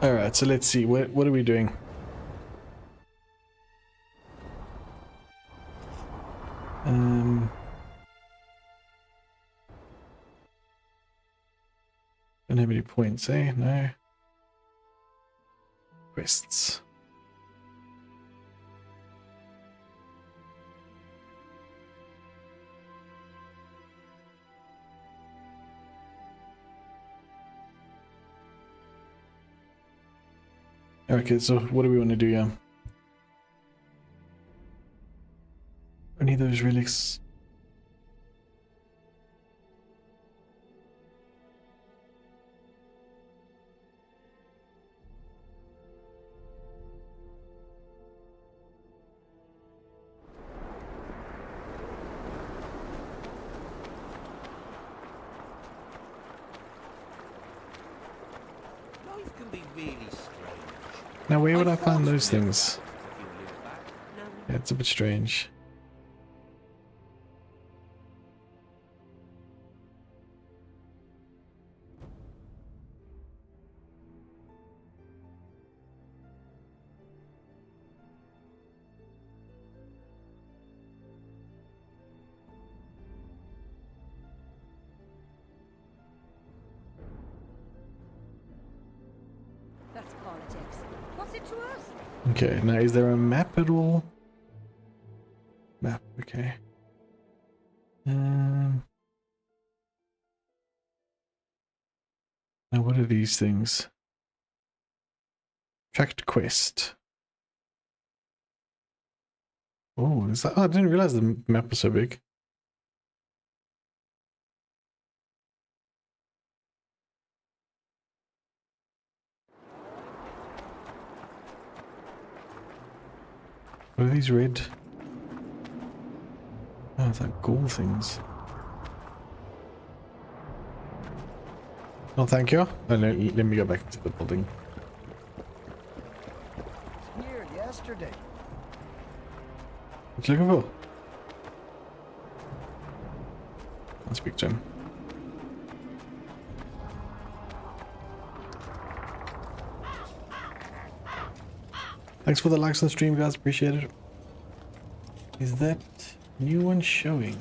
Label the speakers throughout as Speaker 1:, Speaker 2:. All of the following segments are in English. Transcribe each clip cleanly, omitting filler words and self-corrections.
Speaker 1: Alright, so let's see. What are we doing? Don't have any points, eh? No. Quests. Okay, so what do we want to do here? I need those relics.
Speaker 2: Life can be really strange.
Speaker 1: Now, where would I find those things? Yeah, it's a bit strange.
Speaker 3: That's politics. What's it to us?
Speaker 1: Okay, now is there a map at all? Map, okay. Now what are these things? Tracked quest. Oh, is that? Oh, I didn't realize the map was so big. What are these red? Oh, it's like ghoul things. Oh, thank you. Oh, let me go back to the building.
Speaker 4: Here yesterday.
Speaker 1: What you looking for? I'll speak to him. Thanks for the likes on the stream, guys. Appreciate it. Is that new one showing?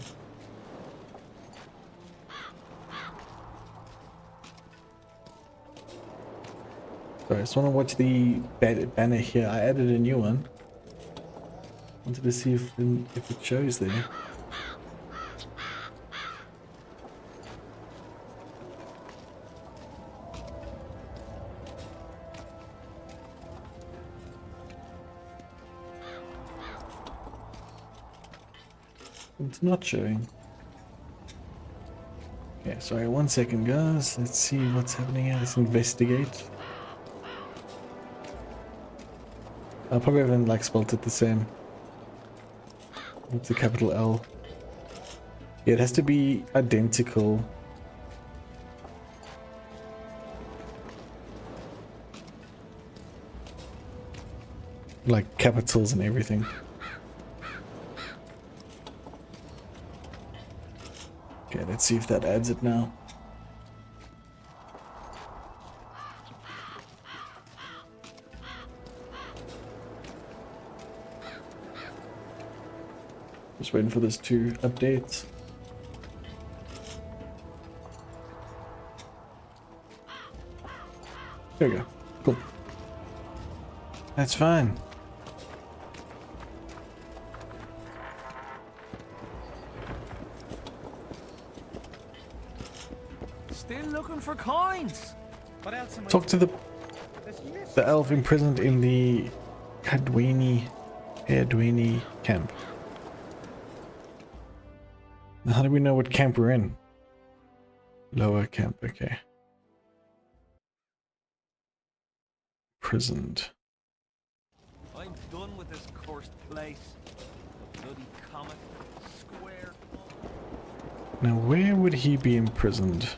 Speaker 1: Sorry, I just want to watch the banner here. I added a new one. Wanted to see if it shows there. It's not showing. Okay, sorry, 1 second, guys. Let's see what's happening here. Let's investigate. I probably haven't like spelled it the same. It's a capital L. Yeah, it has to be identical. Like capitals and everything. Okay, let's see if that adds it now. Just waiting for this to update. There we go. Cool. That's fine.
Speaker 2: Still looking for coins. What else am I
Speaker 1: Talk to the elf imprisoned in the Erdwini camp. Now, how do we know what camp we're in? Lower camp, okay. Imprisoned.
Speaker 2: I'm done with this cursed place. Bloody comet. Square.
Speaker 1: Now, where would he be imprisoned?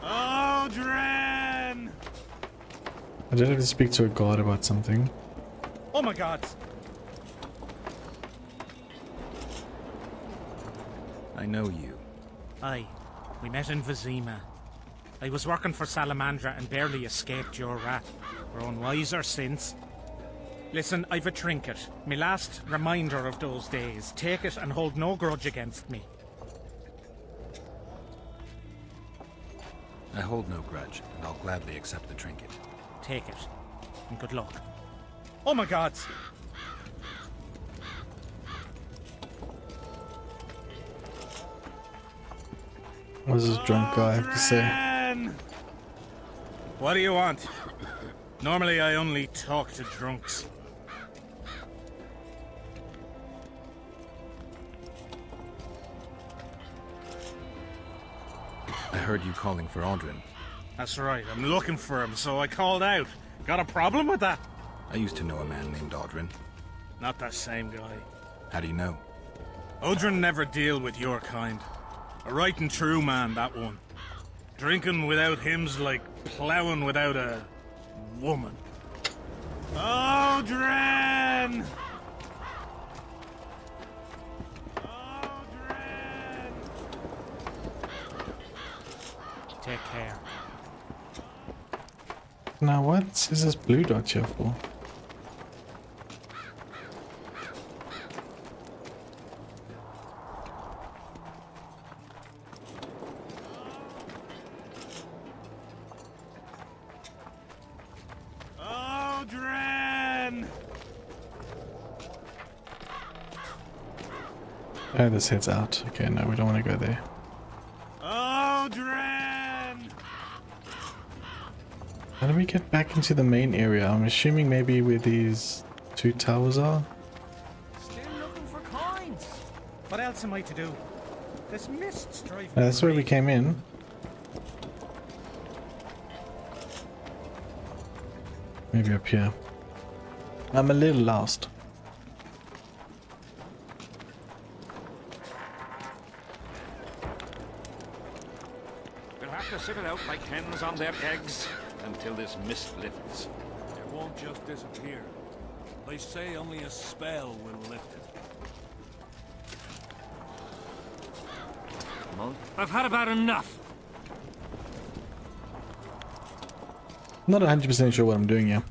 Speaker 2: Oh, Dren!
Speaker 1: I did have to speak to a god about something.
Speaker 2: Oh my god!
Speaker 5: I know you.
Speaker 2: Aye, we met in Vizima. I was working for Salamandra and barely escaped your rat. Grown wiser since. Listen, I've a trinket. My last reminder of those days. Take it and hold no grudge against me.
Speaker 5: I hold no grudge, and I'll gladly accept the trinket.
Speaker 2: Take it. And good luck. Oh my gods!
Speaker 1: What does this drunk guy have to say?
Speaker 2: Dren! What do you want? Normally I only talk to drunks.
Speaker 5: I heard you calling for Aldrin.
Speaker 2: That's right, I'm looking for him, so I called out. Got a problem with that?
Speaker 5: I used to know a man named Aldrin.
Speaker 2: Not that same guy.
Speaker 5: How do you know?
Speaker 2: Odrin never deal with your kind. A right and true man, that one. Drinking without him's like plowing without a woman. Odrin! Odrin! Take care.
Speaker 1: Now what is this blue dot here for?
Speaker 2: Odrin!
Speaker 1: Oh, this heads out. Okay, no, we don't want to go there.
Speaker 2: Odrin!
Speaker 1: How do we get back into the main area? I'm assuming maybe where these two towers are?
Speaker 2: Still looking for coins. What else am I to do? This mist's driving
Speaker 1: That's where we came in. Maybe up here. I'm a little lost.
Speaker 6: We'll have to sit it out like hens on their eggs until this mist lifts.
Speaker 7: It won't just disappear. They say only a spell will lift it.
Speaker 6: I've had about enough.
Speaker 1: Not 100% sure what I'm doing here.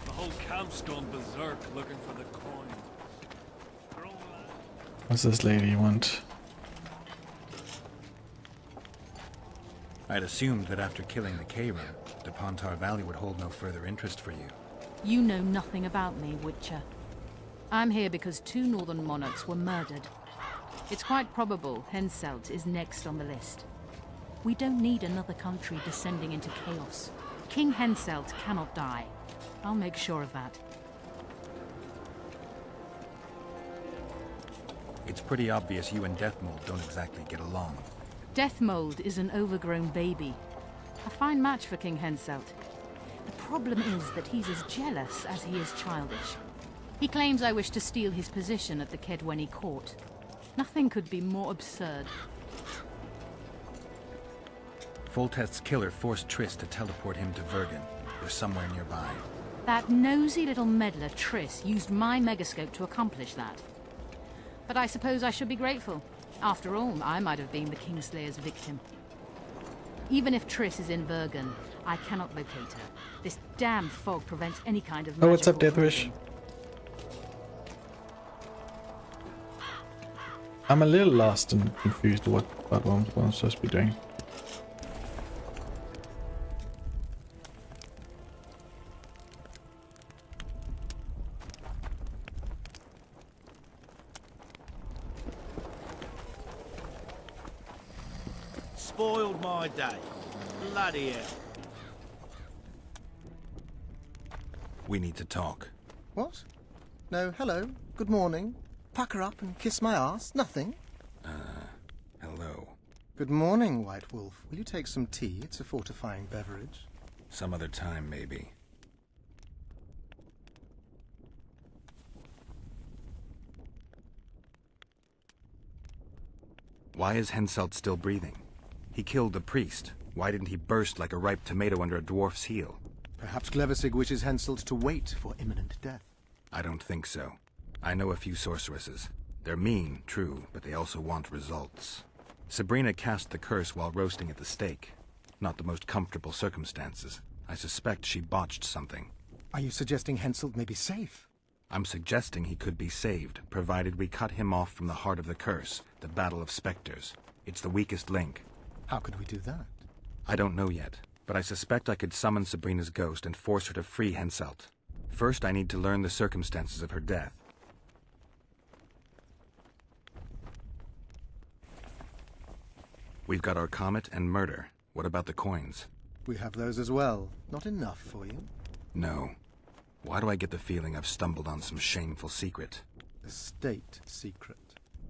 Speaker 7: The whole camp's gone berserk looking for the coin.
Speaker 1: What's this lady want?
Speaker 5: I'd assumed that after killing the K-Rim, the Pontar Valley would hold no further interest for you.
Speaker 8: You know nothing about me, Witcher. I'm here because 2 northern monarchs were murdered. It's quite probable Henselt is next on the list. We don't need another country descending into chaos. King Henselt cannot die. I'll make sure of that.
Speaker 5: It's pretty obvious you and Deathmold don't exactly get along.
Speaker 8: Deathmold is an overgrown baby. A fine match for King Henselt. The problem is that he's as jealous as he is childish. He claims I wish to steal his position at the Kedweni court. Nothing could be more absurd.
Speaker 5: Foltest's killer forced Triss to teleport him to Vergen. They're somewhere nearby.
Speaker 8: That nosy little meddler Triss used my megascope to accomplish that. But I suppose I should be grateful. After all, I might have been the Kingslayer's victim. Even if Triss is in Vergen, I cannot locate her. This damn fog prevents any kind of
Speaker 1: Oh, what's up,
Speaker 8: magical
Speaker 1: Deathwish?
Speaker 8: hunting.
Speaker 1: I'm a little lost and confused what I'm supposed to be doing.
Speaker 2: Spoiled my day. Bloody hell.
Speaker 5: We need to talk.
Speaker 4: What? No, hello, good morning. Pucker up and kiss my ass? Nothing?
Speaker 5: Hello.
Speaker 4: Good morning, White Wolf. Will you take some tea? It's a fortifying beverage.
Speaker 5: Some other time, maybe. Why is Henselt still breathing? He killed the priest. Why didn't he burst like a ripe tomato under a dwarf's heel?
Speaker 4: Perhaps Glevissig wishes Henselt to wait for imminent death.
Speaker 5: I don't think so. I know a few sorceresses. They're mean, true, but they also want results. Sabrina cast the curse while roasting at the stake. Not the most comfortable circumstances. I suspect she botched something.
Speaker 4: Are you suggesting Henselt may be safe?
Speaker 5: I'm suggesting he could be saved, provided we cut him off from the heart of the curse, the Battle of Spectres. It's the weakest link.
Speaker 4: How could we do that?
Speaker 5: I don't know yet, but I suspect I could summon Sabrina's ghost and force her to free Henselt. First, I need to learn the circumstances of her death. We've got our comet and murder. What about the coins?
Speaker 4: We have those as well. Not enough for you?
Speaker 5: No. Why do I get the feeling I've stumbled on some shameful secret?
Speaker 4: A state secret.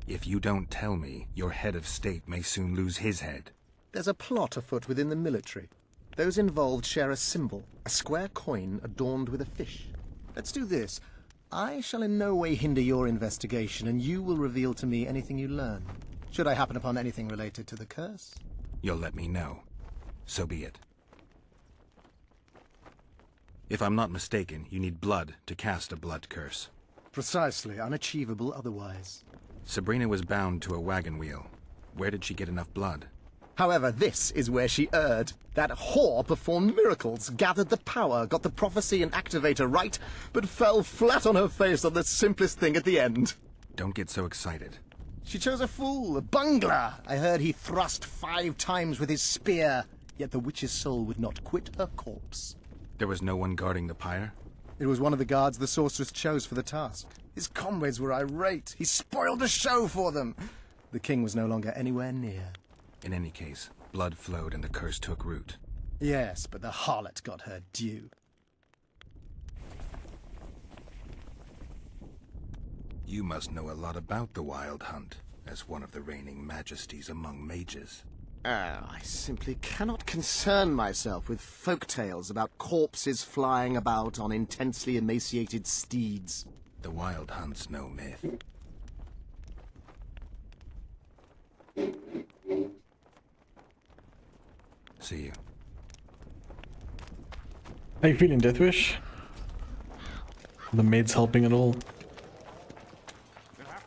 Speaker 5: If you don't tell me, your head of state may soon lose his head.
Speaker 4: There's a plot afoot within the military. Those involved share a symbol, a square coin adorned with a fish. Let's do this. I shall in no way hinder your investigation, and you will reveal to me anything you learn. Should I happen upon anything related to the curse?
Speaker 5: You'll let me know. So be it. If I'm not mistaken, you need blood to cast a blood curse.
Speaker 4: Precisely, unachievable otherwise.
Speaker 5: Sabrina was bound to a wagon wheel. Where did she get enough blood?
Speaker 4: However, this is where she erred. That whore performed miracles, gathered the power, got the prophecy and activator right, but fell flat on her face on the simplest thing at the end.
Speaker 5: Don't get so excited.
Speaker 4: She chose a fool, a bungler. I heard he thrust 5 times with his spear, yet the witch's soul would not quit her corpse.
Speaker 5: There was no one guarding the pyre?
Speaker 4: It was one of the guards the sorceress chose for the task. His comrades were irate. He spoiled the show for them. The king was no longer anywhere near.
Speaker 5: In any case, blood flowed and the curse took root.
Speaker 4: Yes, but the harlot got her due.
Speaker 5: You must know a lot about the Wild Hunt, as one of the reigning majesties among mages.
Speaker 4: I simply cannot concern myself with folk tales about corpses flying about on intensely emaciated steeds.
Speaker 5: The Wild Hunt's no myth. See you.
Speaker 1: How you feeling, Deathwish? The meds helping at all?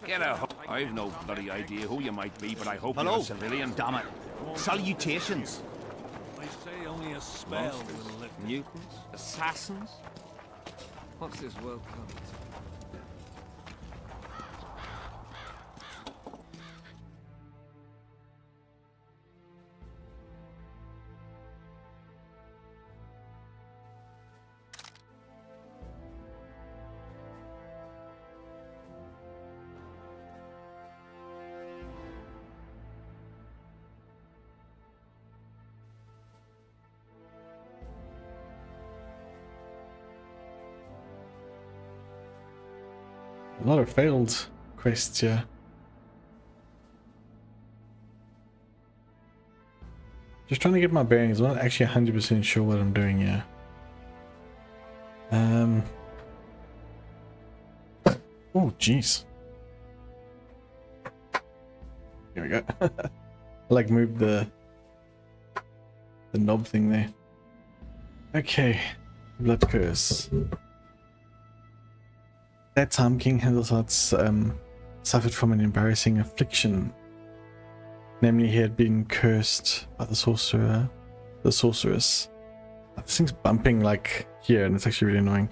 Speaker 6: Get out. I've no bloody idea who you might be, but I hope
Speaker 9: Hello?
Speaker 6: you're a civilian.
Speaker 9: Damn it. Salutations.
Speaker 7: They say only a spell will lift it.
Speaker 10: Mutants? Assassins? What's this world come to?
Speaker 1: A lot of failed quests here. Just trying to get my bearings. I'm not actually 100% sure what I'm doing here. Oh, jeez. Here we go. I like moved the knob thing there. Okay, blood curse. That time King Henselt suffered from an embarrassing affliction. Namely, he had been cursed by the sorceress. This thing's bumping like here, and it's actually really annoying.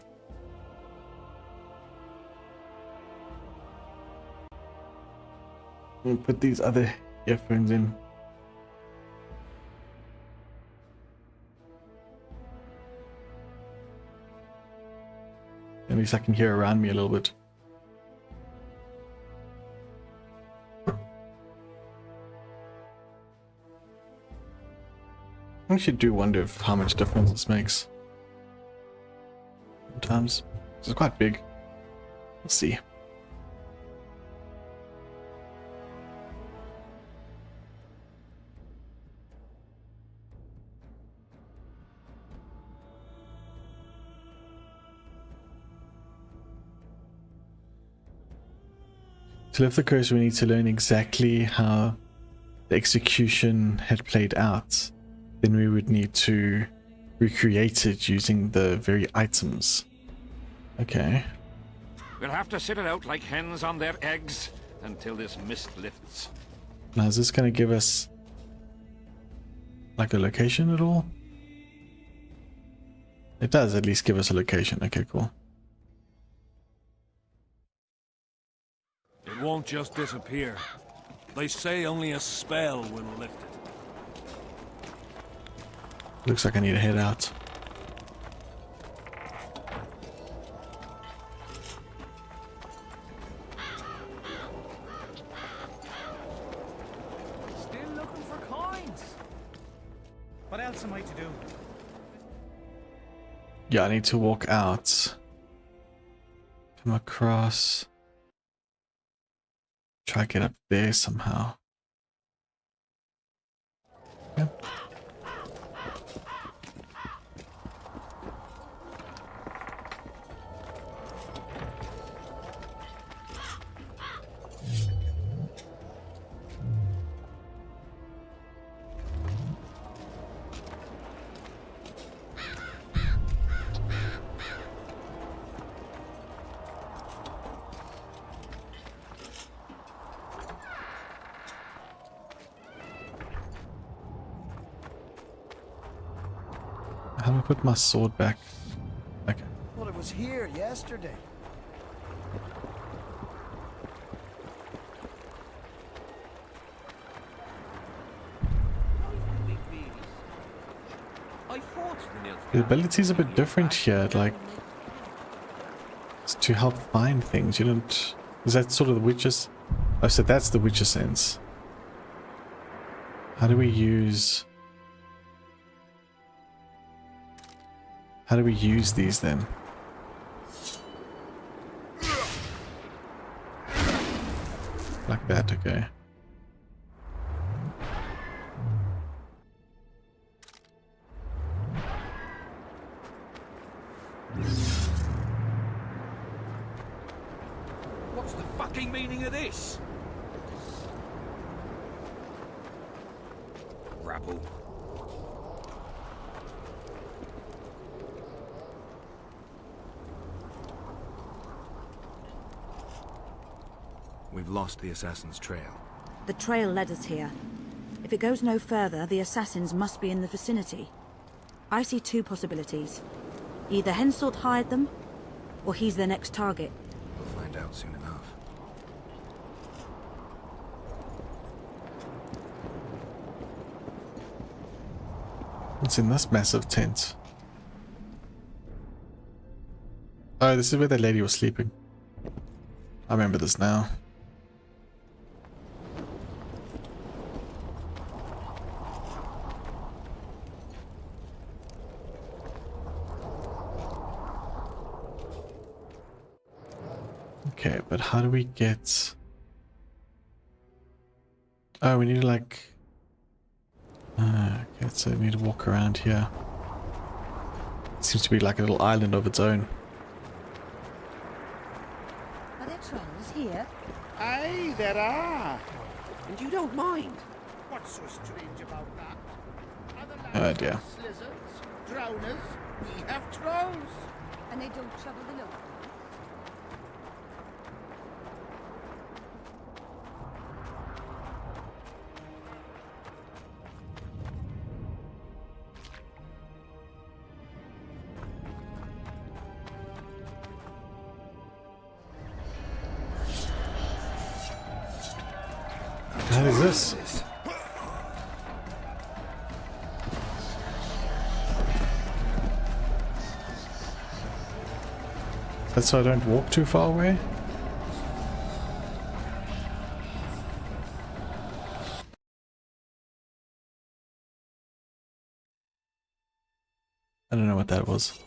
Speaker 1: Let me put these other earphones in. At least I can hear around me a little bit. I actually do wonder if how much difference this makes. Sometimes. This is quite big. We'll see. To lift the curse, we need to learn exactly how the execution had played out. then we would need to recreate it using the very items. Okay.
Speaker 6: We'll have to sit it out like hens on their eggs until this mist lifts.
Speaker 1: Now, is this going to give us like a location at all? It does at least give us a location. Okay, cool.
Speaker 7: It won't just disappear. They say only a spell will lift it.
Speaker 1: Looks like I need to head out.
Speaker 10: Still looking for coins.
Speaker 2: What else am I to do?
Speaker 1: Yeah, I need to walk out. Come across. Try to get up there somehow. Yep. How do I put my sword back? Okay.
Speaker 9: Well, it was here yesterday.
Speaker 1: The ability's a bit different here, like it's to help find things. You don't. Is that sort of the witches? Oh, so that's the witcher sense. How do we use? How do we use these then? Like that, okay.
Speaker 6: What's the fucking meaning of this? Rabble.
Speaker 5: We've lost the assassin's trail.
Speaker 3: The trail led us here. If it goes no further, the assassins must be in the vicinity. I see two possibilities. Either Henselt hired them, or he's their next target.
Speaker 5: We'll find out soon enough.
Speaker 1: What's in this massive tent? Oh, this is where that lady was sleeping. I remember this now. Okay, but how do we get... Oh, we need to like... okay, so we need to walk around here. It seems to be like a little island of its own.
Speaker 3: Are there trolls here?
Speaker 9: Aye, there are. And you don't mind.
Speaker 11: What's so strange about that?
Speaker 1: Oh dear.
Speaker 11: Lizards, drowners, we have trolls.
Speaker 3: And they don't trouble the locals?
Speaker 1: What is this? That's so I don't walk too far away? I don't know what that was.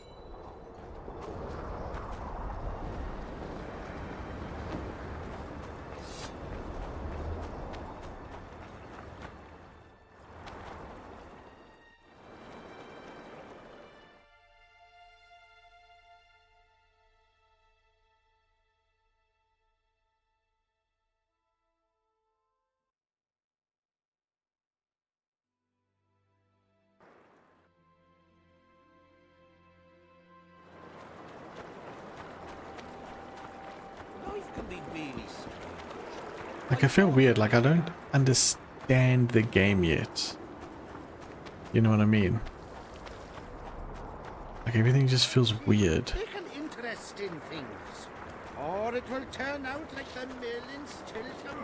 Speaker 1: Like, I feel weird, like I don't understand the game yet. You know what I mean? Like, everything just feels weird.
Speaker 11: Take an interest in things, or it will turn out like the mill in Stilton.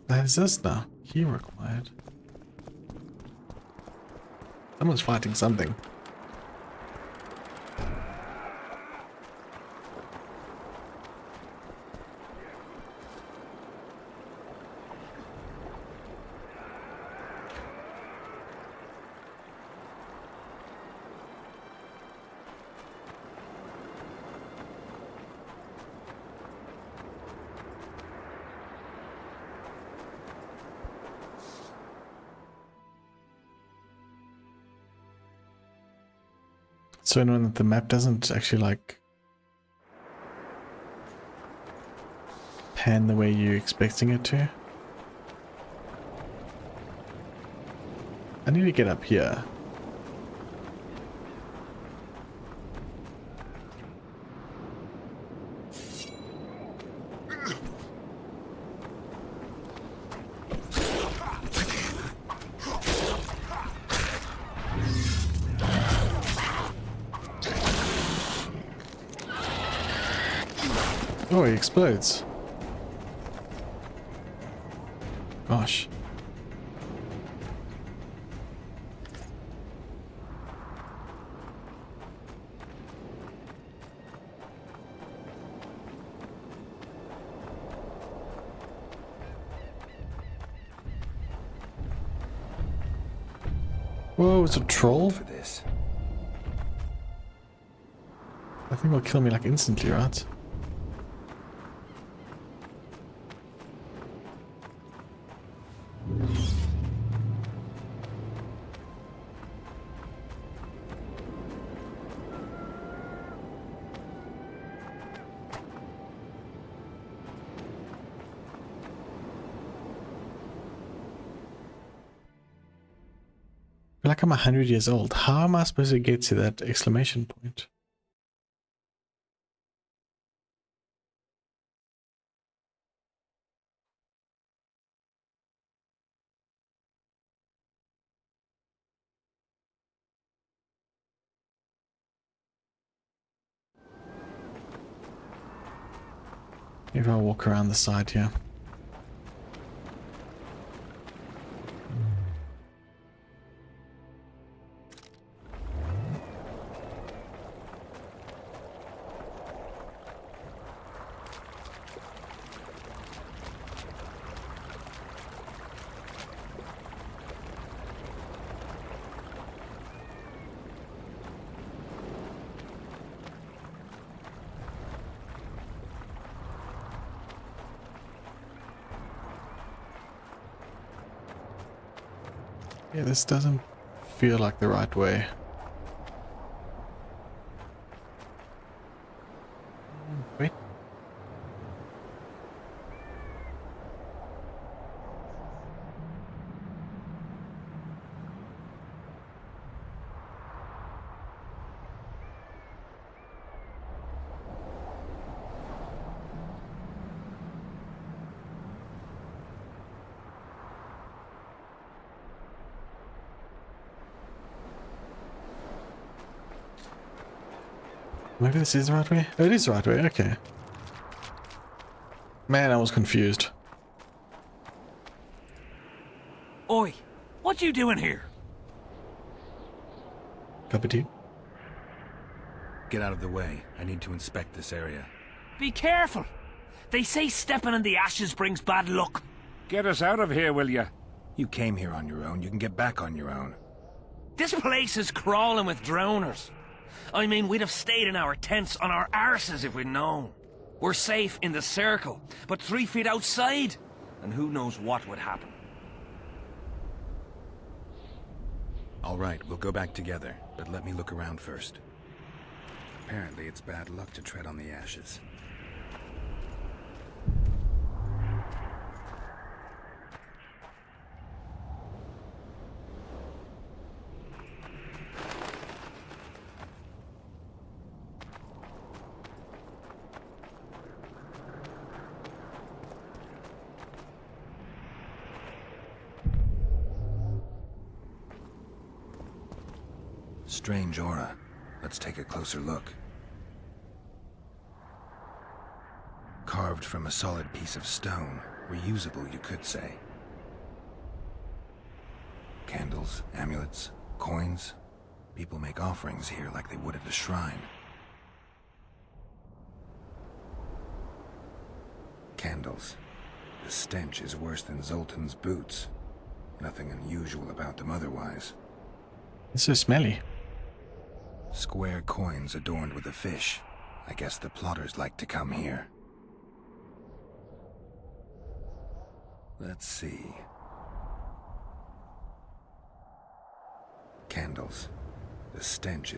Speaker 1: That's this now. Key required. Someone's fighting something. So annoying that the map doesn't actually like pan the way you're expecting it to. I need to get up here. Oh, he explodes. Gosh. Whoa, it's a troll?
Speaker 5: For this.
Speaker 1: I think it'll kill me like instantly, right? I feel like I'm 100 years old. How am I supposed to get to that exclamation point? Maybe I'll walk around the side here. Yeah, this doesn't feel like the right way. Wait. Maybe this is the right way? Oh, it is the right way, okay. Man, I was confused.
Speaker 10: Oi, what you doing here?
Speaker 1: Cup of tea?
Speaker 5: Get out of the way. I need to inspect this area.
Speaker 10: Be careful. They say stepping in the ashes brings bad luck.
Speaker 6: Get us out of here, will you?
Speaker 5: You came here on your own. You can get back on your own.
Speaker 10: This place is crawling with drowners. I mean, we'd have stayed in our tents on our arses if we'd known. We're safe in the circle, but 3 feet outside, and who knows what would happen.
Speaker 5: All right, we'll go back together, but let me look around first. Apparently, it's bad luck to tread on the ashes. Strange aura. Let's take a closer look. Carved from a solid piece of stone. Reusable, you could say. Candles, amulets, coins. People make offerings here like they would at a shrine. Candles. The stench is worse than Zoltan's boots. Nothing unusual about them otherwise.
Speaker 1: It's so smelly.
Speaker 5: Square coins adorned with a fish. I guess the plotters like to come here. Let's see. Candles. The stench.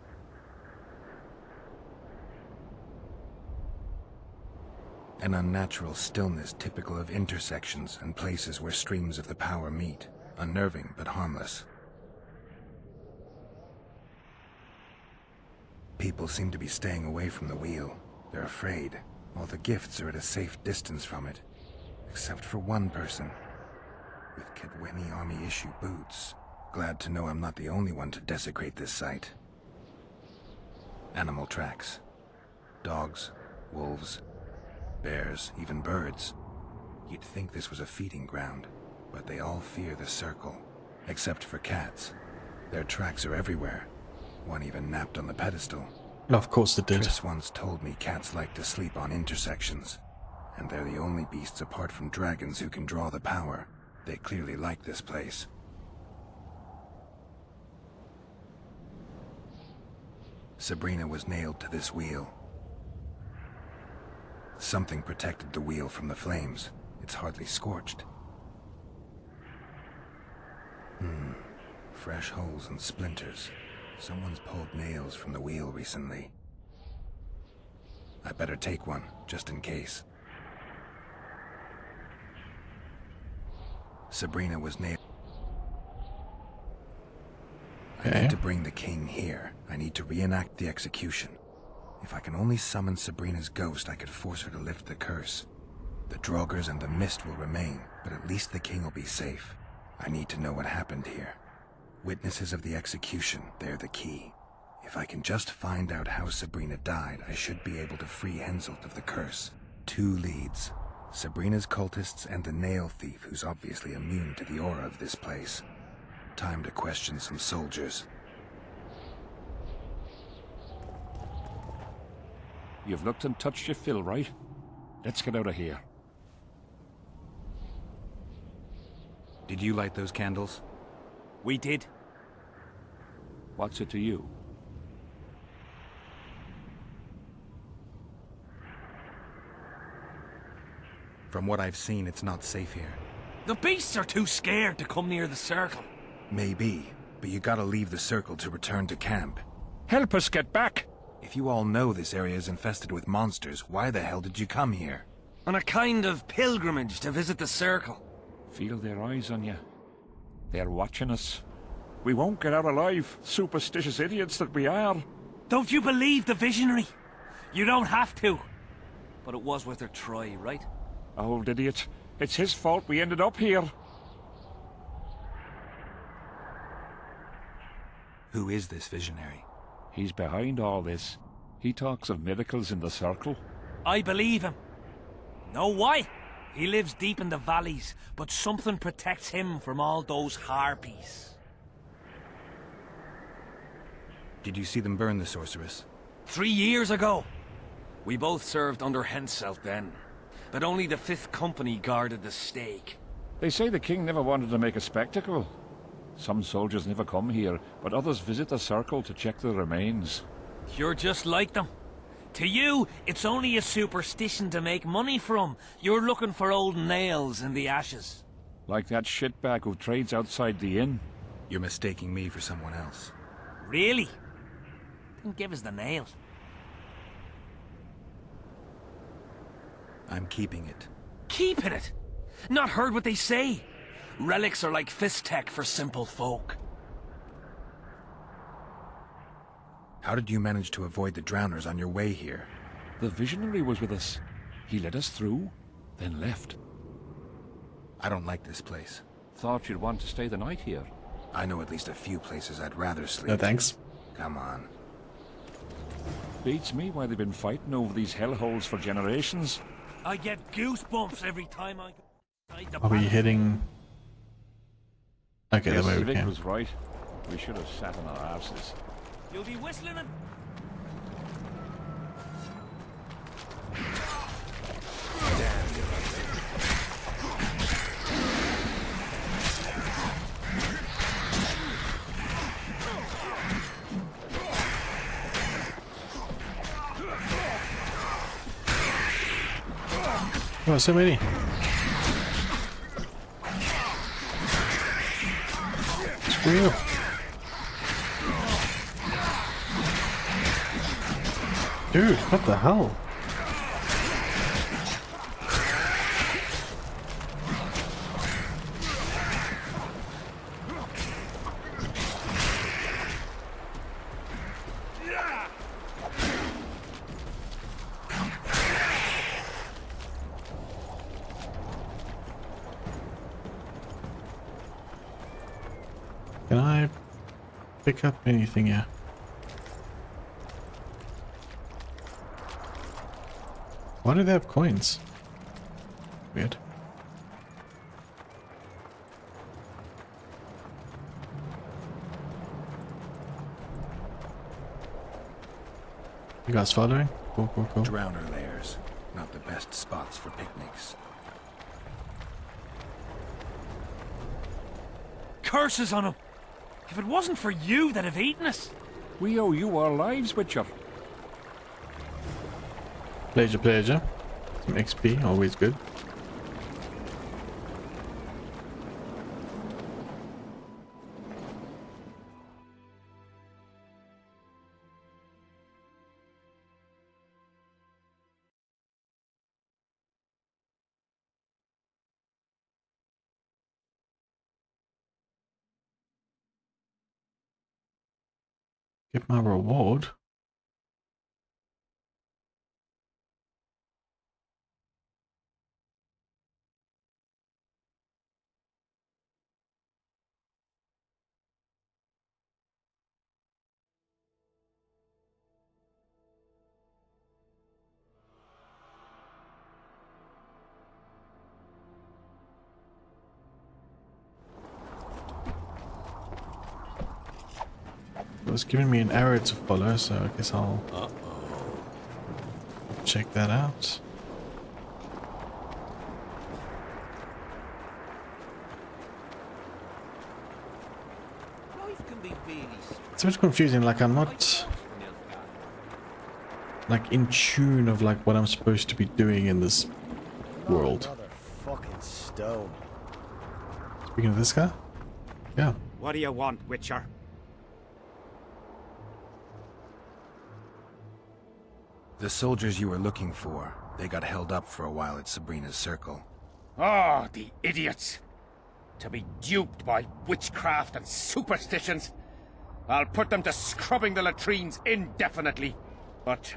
Speaker 5: An unnatural stillness typical of intersections and places where streams of the power meet. Unnerving, but harmless. People seem to be staying away from the wheel. They're afraid. All the gifts are at a safe distance from it. Except for one person. With Kedweni Army-issue boots. Glad to know I'm not the only one to desecrate this site. Animal tracks. Dogs, wolves, bears, even birds. You'd think this was a feeding ground, but they all fear the circle. Except for cats. Their tracks are everywhere. One even napped on the pedestal.
Speaker 1: Of course it did.
Speaker 5: Triss once told me cats like to sleep on intersections. And they're the only beasts apart from dragons who can draw the power. They clearly like this place. Sabrina was nailed to this wheel. Something protected the wheel from the flames. It's hardly scorched. Fresh holes and splinters. Someone's pulled nails from the wheel recently. I better take one, just in case. Sabrina was nailed. I need to bring the king here. I need to reenact the execution. If I can only summon Sabrina's ghost, I could force her to lift the curse. The Draugrs and the mist will remain, but at least the king will be safe. I need to know what happened here. Witnesses of the execution, they're the key. If I can just find out how Sabrina died, I should be able to free Henselt of the curse. 2 leads. Sabrina's cultists and the nail thief, who's obviously immune to the aura of this place. Time to question some soldiers.
Speaker 6: You've looked and touched your fill, right? Let's get out of here.
Speaker 5: Did you light those candles?
Speaker 10: We did.
Speaker 6: What's it to you?
Speaker 5: From what I've seen, it's not safe here.
Speaker 10: The beasts are too scared to come near the circle.
Speaker 5: Maybe, but you gotta leave the circle to return to camp.
Speaker 6: Help us get back!
Speaker 5: If you all know this area is infested with monsters, why the hell did you come here?
Speaker 10: On a kind of pilgrimage to visit the circle.
Speaker 6: Feel their eyes on you. They're watching us. We won't get out alive, superstitious idiots that we are.
Speaker 10: Don't you believe the visionary? You don't have to. But it was worth a try, right?
Speaker 6: Old idiot. It's his fault we ended up here.
Speaker 5: Who is this visionary?
Speaker 6: He's behind all this. He talks of miracles in the circle.
Speaker 10: I believe him. Know why? He lives deep in the valleys, but something protects him from all those harpies.
Speaker 5: Did you see them burn the sorceress?
Speaker 10: 3 years ago. We both served under Henselt then, but only the 5th Company guarded the stake.
Speaker 6: They say the king never wanted to make a spectacle. Some soldiers never come here, but others visit the circle to check the remains.
Speaker 10: You're just like them. To you, it's only a superstition to make money from. You're looking for old nails in the ashes.
Speaker 6: Like that shitbag who trades outside the inn.
Speaker 5: You're mistaking me for someone else.
Speaker 10: Really? Then give us the nails.
Speaker 5: I'm keeping it.
Speaker 10: Keeping it? Not heard what they say. Relics are like fist tech for simple folk.
Speaker 5: How did you manage to avoid the drowners on your way here?
Speaker 6: The visionary was with us. He led us through, then left.
Speaker 5: I don't like this place.
Speaker 6: Thought you'd want to stay the night here.
Speaker 5: I know at least a few places I'd rather sleep.
Speaker 1: No thanks.
Speaker 5: Come on.
Speaker 6: Beats me why they've been fighting over these hellholes for generations.
Speaker 10: I get goosebumps every time I go inside the
Speaker 1: Are we
Speaker 10: palace.
Speaker 1: heading? Okay,
Speaker 6: Yes,
Speaker 1: the way we
Speaker 6: Vic
Speaker 1: came.
Speaker 6: was right. We should have sat on our asses.
Speaker 10: You'll be whistling and...
Speaker 1: Oh, so many. Screw you. Dude, what the hell? Can I pick up anything here? Why do they have coins? Weird. You guys following? Cool, cool, cool.
Speaker 5: Drowner lairs. Not the best spots for picnics.
Speaker 10: Curses on him! If it wasn't for you that have eaten us.
Speaker 6: We owe you our lives, Witcher.
Speaker 1: Pleasure, pleasure. Some XP, always good. Get my reward. It was giving me an arrow to follow, so I guess I'll check that out.
Speaker 11: Life can be really
Speaker 1: It's a bit confusing, like I'm not like in tune of like what I'm supposed to be doing in this world.
Speaker 4: Another fucking stone.
Speaker 1: Speaking of this guy? Yeah.
Speaker 2: What do you want, Witcher?
Speaker 5: The soldiers you were looking for, they got held up for a while at Sabrina's circle.
Speaker 2: Oh, the idiots! To be duped by witchcraft and superstitions. I'll put them to scrubbing the latrines indefinitely. But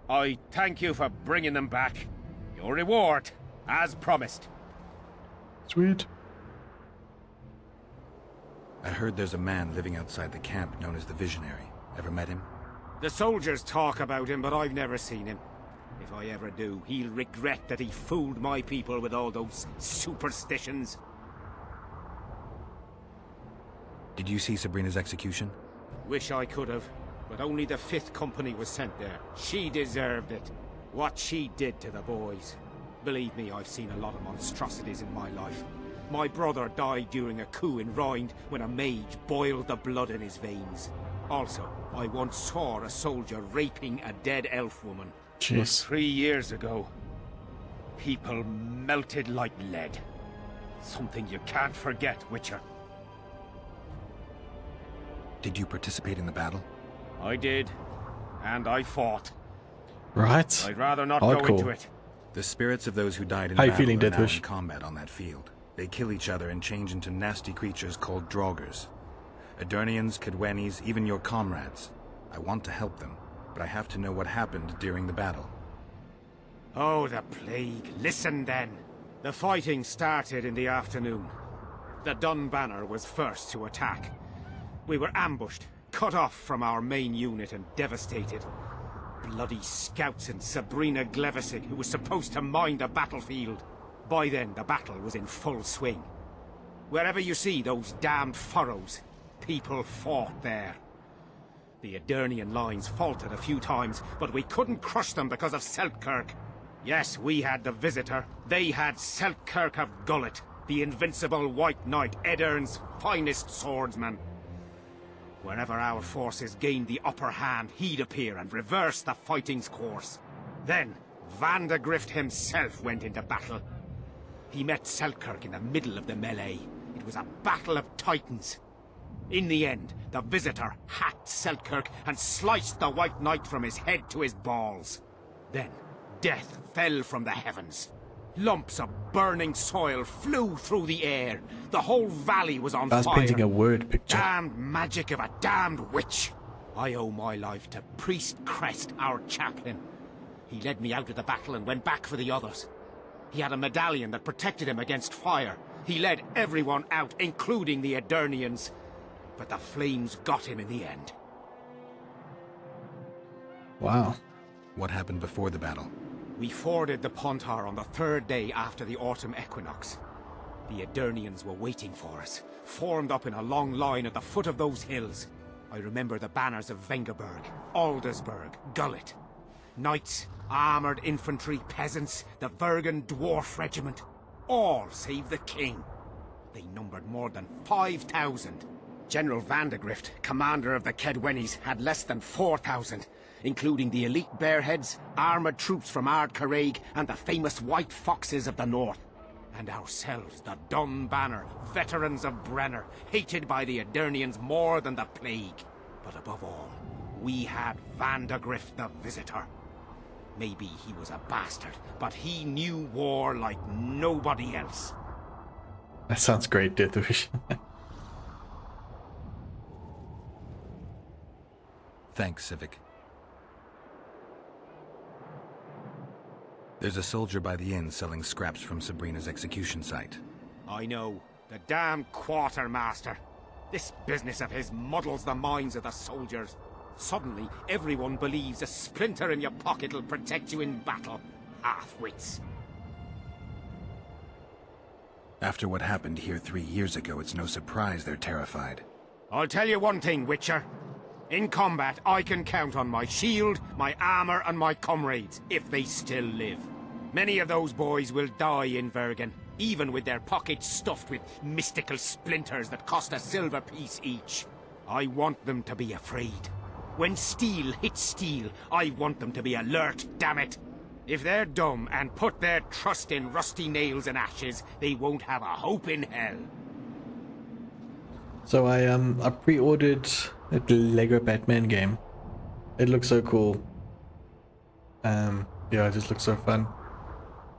Speaker 2: I thank you for bringing them back. Your reward, as promised.
Speaker 1: Sweet.
Speaker 5: I heard there's a man living outside the camp known as the Visionary. Ever met him?
Speaker 2: The soldiers talk about him, but I've never seen him. If I ever do, he'll regret that he fooled my people with all those superstitions.
Speaker 5: Did you see Sabrina's execution?
Speaker 2: Wish I could have, but only the 5th Company was sent there. She deserved it. What she did to the boys. Believe me, I've seen a lot of monstrosities in my life. My brother died during a coup in Rind when a mage boiled the blood in his veins. Also, I once saw a soldier raping a dead elf woman.
Speaker 1: Jeez.
Speaker 2: 3 years ago, people melted like lead. Something you can't forget, Witcher.
Speaker 5: Did you participate in the battle?
Speaker 2: I did, and I fought.
Speaker 1: Right.
Speaker 2: I'd rather not
Speaker 1: Hardcore.
Speaker 2: go into it.
Speaker 5: The spirits of those who died in
Speaker 1: How you
Speaker 5: battle
Speaker 1: feeling,
Speaker 5: are now
Speaker 1: Deathwish?
Speaker 5: in combat on that field. They kill each other and change into nasty creatures called Draugrs. Edirnians, Cadwenis, even your comrades. I want to help them, but I have to know what happened during the battle.
Speaker 2: Oh, the plague. Listen then. The fighting started in the afternoon. The Dun Banner was first to attack. We were ambushed,
Speaker 12: cut off from our main unit and devastated. Bloody scouts and Sabrina Glevisic, who was supposed to mind the battlefield. By then, the battle was in full swing. Wherever you see those damned furrows, people fought there. The Edirnian lines faltered a few times, but we couldn't crush them because of Selkirk. Yes, we had the Visitor. They had Selkirk of Gullet, the invincible White Knight, Edern's finest swordsman. Wherever our forces gained the upper hand, he'd appear and reverse the fighting's course. Then, Vandegrift himself went into battle. He met Selkirk in the middle of the melee. It was a battle of titans. In the end, the Visitor hacked Selkirk and sliced the White Knight from his head to his balls. Then, death fell from the heavens. Lumps of burning soil flew through the air. The whole valley was on fire.
Speaker 1: I was painting a word picture.
Speaker 12: Damned magic of a damned witch. I owe my life to Priest Crest, our chaplain. He led me out of the battle and went back for the others. He had a medallion that protected him against fire. He led everyone out, including the Edirnians. But the flames got him in the end.
Speaker 1: Wow.
Speaker 5: What happened before the battle?
Speaker 12: We forded the Pontar on the third day after the autumn equinox. The Edirnians were waiting for us, formed up in a long line at the foot of those hills. I remember the banners of Vengerberg, Aldersburg, Gullet. Knights, armoured infantry, peasants, the Vergen Dwarf Regiment. All save the king. They numbered more than 5,000. General Vandegrift, commander of the Kedwennies, had less than 4,000. Including the elite Bearheads, armoured troops from Ard Caraig, and the famous White Foxes of the North. And ourselves, the Dun Banner, veterans of Brenner, hated by the Edirnians more than the plague. But above all, we had Vandegrift the Visitor. Maybe he was a bastard, but he knew war like nobody else.
Speaker 1: That sounds great, Deathwish.
Speaker 5: Thanks, Civic. There's a soldier by the inn selling scraps from Sabrina's execution site.
Speaker 12: I know. The damned quartermaster. This business of his muddles the minds of the soldiers. Suddenly, everyone believes a splinter in your pocket will protect you in battle. Half-wits.
Speaker 5: After what happened here 3 years ago, it's no surprise they're terrified.
Speaker 12: I'll tell you one thing, Witcher. In combat, I can count on my shield, my armor, and my comrades, if they still live. Many of those boys will die in Vergen, even with their pockets stuffed with mystical splinters that cost a silver piece each. I want them to be afraid. When steel hits steel, I want them to be alert, damn it. If they're dumb and put their trust in rusty nails and ashes, they won't have a hope in hell.
Speaker 1: So I pre-ordered the Lego Batman game. It looks so cool. Yeah, it just looks so fun.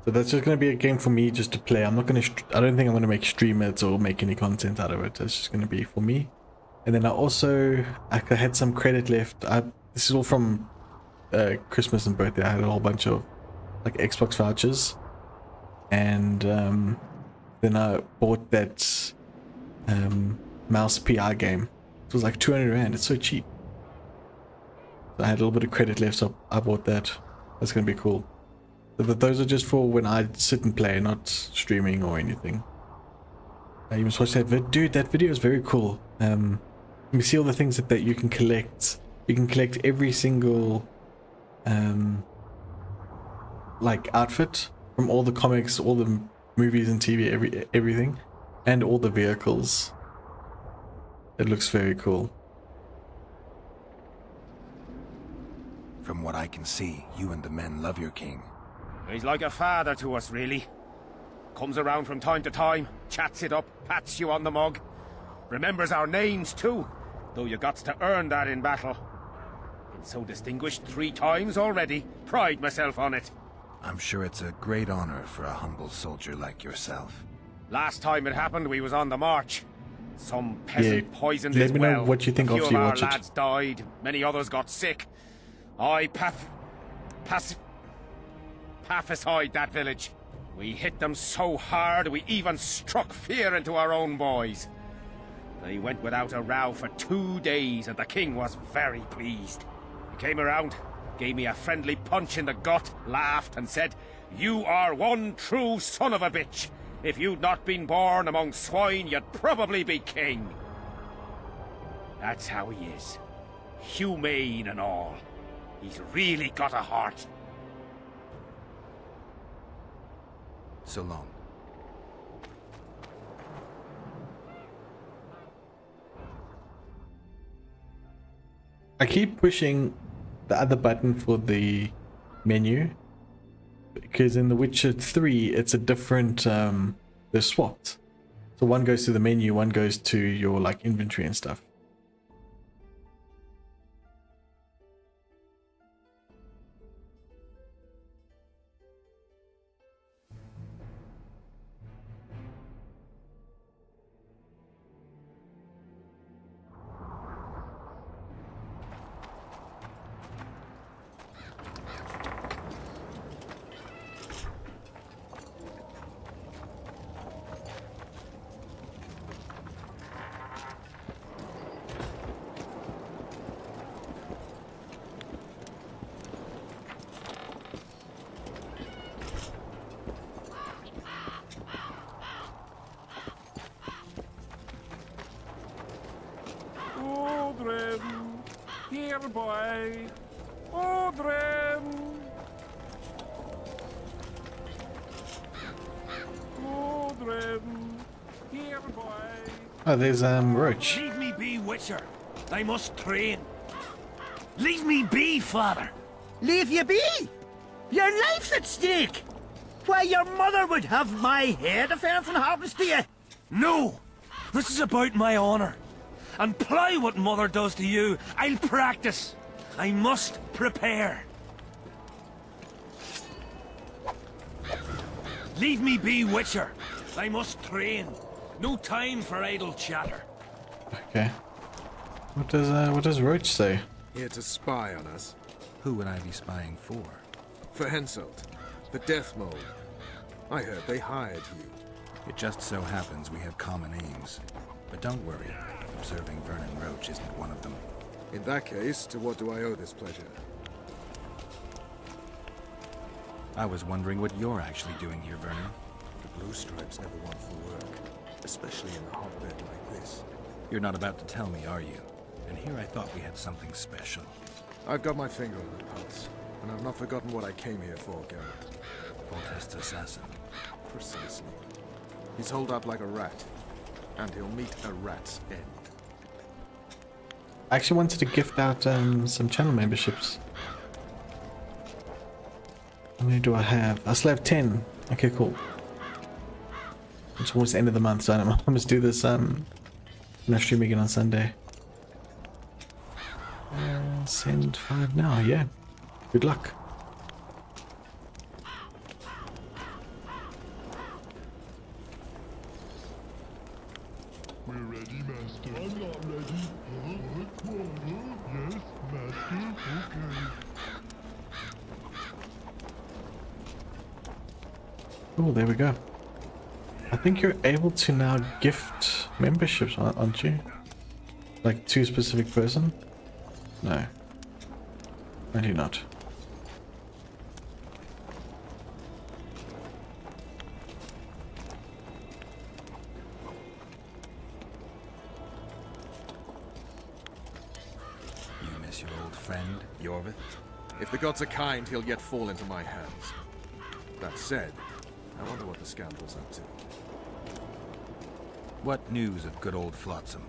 Speaker 1: So that's just gonna be a game for me just to play. I'm not gonna. I don't think I'm gonna make stream it or make any content out of it. It's just gonna be for me. And then I had some credit left. This is all from Christmas and birthday. I had a whole bunch of like Xbox vouchers, and then I bought that mouse PI game. It was like 200 rand. It's so cheap. So I had a little bit of credit left, so I bought that. That's gonna be cool. But those are just for when I sit and play, not streaming or anything. You must watch that vid. Dude, that video is very cool. You see all the things that you can collect. You can collect every single like outfit from all the comics, all the movies and TV, everything, and all the vehicles. It looks very cool.
Speaker 5: From what I can see, you and the men love your king.
Speaker 12: He's like a father to us, really. Comes around from time to time, chats it up, pats you on the mug. Remembers our names, too, though you got to earn that in battle. Been so distinguished 3 times already. Pride myself on it.
Speaker 5: I'm sure it's a great honor for a humble soldier like yourself.
Speaker 12: Last time it happened, we was on the march. Some peasant poisoned his
Speaker 1: well. Let me know what you think after you watch it.
Speaker 12: A few of our lads died, many others got sick. I pacified that village. We hit them so hard, we even struck fear into our own boys. They went without a row for 2 days, and the king was very pleased. He came around, gave me a friendly punch in the gut, laughed, and said, "You are one true son of a bitch. If you'd not been born among swine, you'd probably be king." That's how he is. Humane and all. He's really got a heart.
Speaker 5: So long.
Speaker 1: I keep pushing the other button for the menu because in The Witcher 3 it's a different they're swapped. So one goes to the menu, one goes to your like inventory and stuff.
Speaker 6: Here, boy. Odrin. Odrin. Here, boy.
Speaker 1: Oh, there's Roach.
Speaker 10: Leave me be, Witcher. I must train. Leave me be, father.
Speaker 11: Leave you be? Your life's at stake. Why, your mother would have my head if anything happens to you.
Speaker 10: No! This is about my honor. And ply what mother does to you, I'll practice. I must prepare. Leave me be, Witcher. I must train. No time for idle chatter.
Speaker 1: Okay. What does Roach say?
Speaker 13: Here to spy on us.
Speaker 5: Who would I be spying for?
Speaker 13: For Henselt, the Death Mold. I heard they hired you.
Speaker 5: It just so happens we have common aims. But don't worry, observing Vernon Roach isn't one of them.
Speaker 13: In that case, to what do I owe this pleasure?
Speaker 5: I was wondering what you're actually doing here, Vernon.
Speaker 13: The Blue Stripes never want for work, especially in a hotbed like this.
Speaker 5: You're not about to tell me, are you? And here I thought we had something special.
Speaker 13: I've got my finger on the pulse, and I've not forgotten what I came here for, Geralt.
Speaker 5: Foltest's assassin.
Speaker 13: Precisely. He's holed up like a rat, and he'll meet a rat's end.
Speaker 1: I actually wanted to gift out some channel memberships. How many do I have? I still have 10. Okay, cool. It's towards the end of the month, so I must do this I'm not streaming again on Sunday. Send 5 now, yeah. Good luck.
Speaker 14: We're ready, Master. I'm not ready. Yes, Master. Okay.
Speaker 1: Oh, there we go. I think you're able to now gift memberships, aren't you? Like to a specific person? No. Maybe not.
Speaker 5: You miss your old friend, Yorvith?
Speaker 13: If the gods are kind, he'll yet fall into my hands. That said, I wonder what the scoundrel's up to.
Speaker 5: What news of good old Flotsam?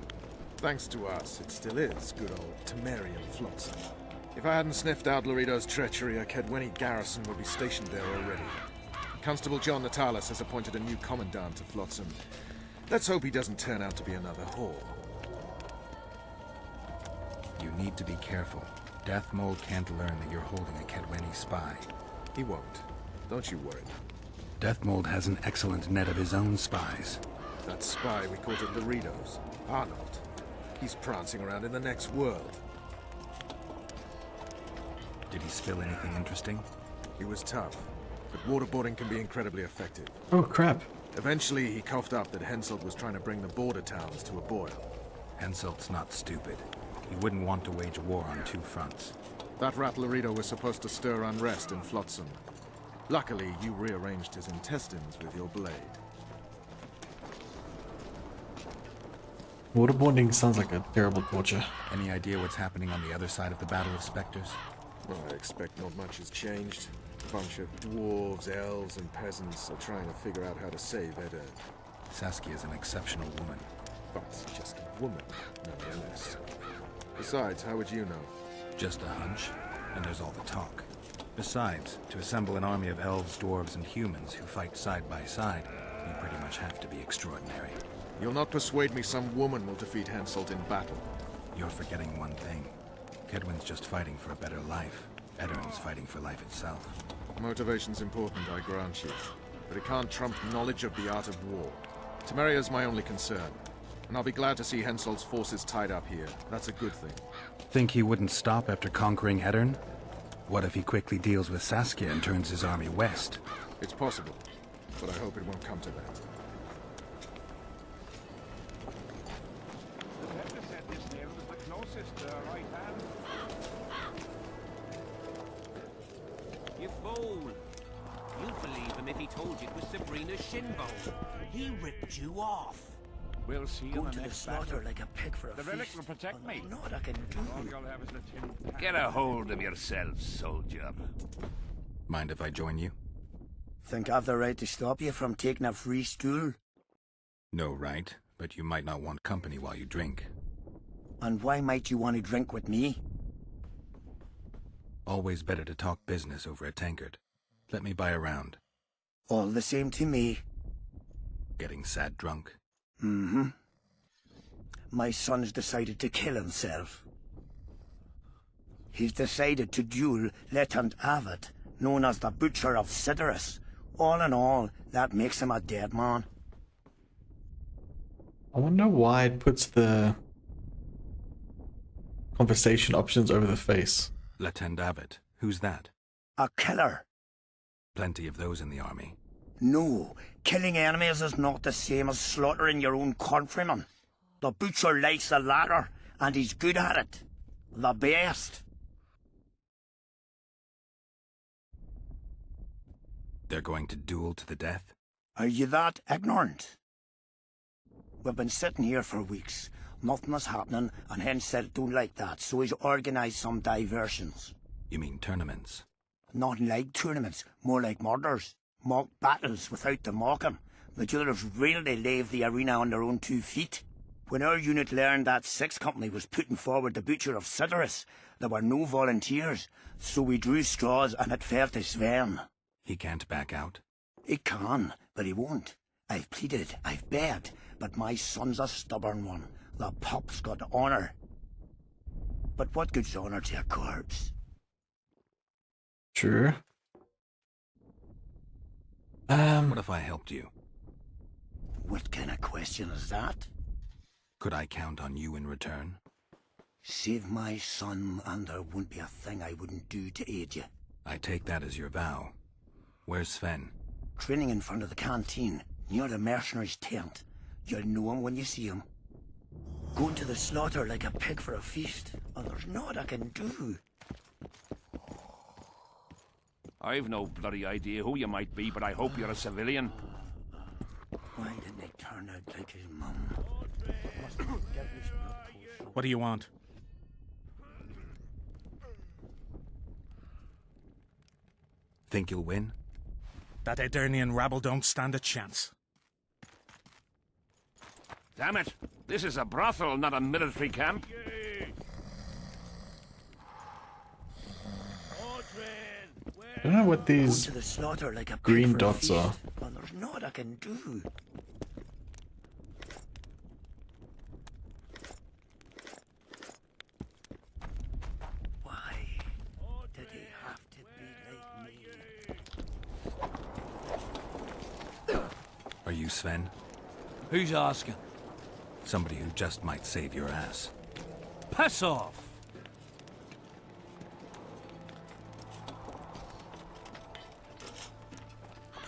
Speaker 13: Thanks to us, it still is good old Temerian Flotsam. If I hadn't sniffed out Lorido's treachery, a Kedweni garrison would be stationed there already. Constable John Natalis has appointed a new commandant to Flotsam. Let's hope he doesn't turn out to be another whore.
Speaker 5: You need to be careful. Death Mold can't learn that you're holding a Kedweni spy.
Speaker 13: He won't. Don't you worry.
Speaker 5: Death Mold has an excellent net of his own spies.
Speaker 13: That spy we caught at Lorido's, Arnold. He's prancing around in the next world.
Speaker 5: Did he spill anything interesting?
Speaker 13: He was tough, but waterboarding can be incredibly effective.
Speaker 1: Oh crap.
Speaker 13: Eventually, he coughed up that Henselt was trying to bring the border towns to a boil.
Speaker 5: Henselt's not stupid. He wouldn't want to wage war on two fronts.
Speaker 13: That rat Laredo was supposed to stir unrest in Flotsam. Luckily, you rearranged his intestines with your blade.
Speaker 1: Waterboarding sounds like a terrible torture.
Speaker 5: Any idea what's happening on the other side of the Battle of Spectres?
Speaker 13: Well, I expect not much has changed. A bunch of dwarves, elves, and peasants are trying to figure out how to save Eddard.
Speaker 5: Saskia's an exceptional woman.
Speaker 13: But just a woman, nonetheless. Besides, how would you know?
Speaker 5: Just a hunch, and there's all the talk. Besides, to assemble an army of elves, dwarves, and humans who fight side by side, you pretty much have to be extraordinary.
Speaker 13: You'll not persuade me some woman will defeat Henselt in battle.
Speaker 5: You're forgetting one thing. Kedwen's just fighting for a better life. Eddern's fighting for life itself.
Speaker 13: Motivation's important, I grant you. But it can't trump knowledge of the art of war. Temeria's my only concern. And I'll be glad to see Henselt's forces tied up here. That's a good thing.
Speaker 5: Think he wouldn't stop after conquering Eddern? What if he quickly deals with Saskia and turns his army west?
Speaker 13: It's possible, but I hope it won't come to that.
Speaker 15: You fool! You'd believe him if he told you it was Sabrina's shin bone. He ripped you off.
Speaker 6: We'll see
Speaker 11: Go
Speaker 6: in
Speaker 11: to the
Speaker 6: next
Speaker 11: slaughter
Speaker 6: battle.
Speaker 11: like a pig for a
Speaker 6: The
Speaker 11: feast.
Speaker 6: relic will protect me.
Speaker 11: Know what I can do.
Speaker 6: All you'll have is the tin pan.
Speaker 10: Get a hold of yourself, soldier.
Speaker 5: Mind if I join you?
Speaker 11: Think I've the right to stop you from taking a free stool?
Speaker 5: No right, but you might not want company while you drink.
Speaker 11: And why might you want to drink with me?
Speaker 5: Always better to talk business over a tankard. Let me buy a round.
Speaker 11: All the same to me.
Speaker 5: Getting sad drunk?
Speaker 11: Mm-hmm. My son's decided to kill himself. He's decided to duel Lieutenant Avid, known as the Butcher of Sidorus. All in all, that makes him a dead man.
Speaker 1: I wonder why it puts the conversation options over the face.
Speaker 5: Lieutenant Avid. Who's that?
Speaker 11: A killer.
Speaker 5: Plenty of those in the army.
Speaker 11: No, killing enemies is not the same as slaughtering your own countrymen. The Butcher likes the latter, and he's good at it. The best.
Speaker 5: They're going to duel to the death?
Speaker 11: Are you that ignorant? We've been sitting here for weeks. Nothing is happening, and Henselt don't like that, so he's organised some diversions.
Speaker 5: You mean tournaments?
Speaker 11: Not like tournaments, more like murders. Mock battles without the mocking. The jailers really leave the arena on their own 2 feet. When our unit learned that 6th Company was putting forward the Butcher of Sidorus, there were no volunteers, so we drew straws and it fell to Sven.
Speaker 5: He can't back out?
Speaker 11: He can, but he won't. I've pleaded, I've begged, but my son's a stubborn one. The pup's got honour. But what good's honour to a corpse?
Speaker 1: Sure.
Speaker 5: What if I helped you?
Speaker 11: What kind of question is that?
Speaker 5: Could I count on you in return?
Speaker 11: Save my son, and there wouldn't be a thing I wouldn't do to aid you.
Speaker 5: I take that as your vow. Where's Sven?
Speaker 11: Training in front of the canteen, near the mercenary's tent. You'll know him when you see him. Going to the slaughter like a pig for a feast, and there's naught I can do.
Speaker 6: I've no bloody idea who you might be, but I hope you're a civilian.
Speaker 11: Why didn't he turn out like his mum?
Speaker 2: What do you want?
Speaker 5: Think you'll win?
Speaker 2: That Edirnian rabble don't stand a chance.
Speaker 6: Damn it! This is a brothel, not a military camp.
Speaker 1: I don't know what these
Speaker 11: Go to the slaughter like a pig
Speaker 1: green
Speaker 11: for a
Speaker 1: dots
Speaker 11: feast,
Speaker 1: are.
Speaker 11: and there's naught I can do. Why did he have to be like me?
Speaker 5: Are you Sven?
Speaker 7: Who's asking?
Speaker 5: Somebody who just might save your ass.
Speaker 7: Pass off!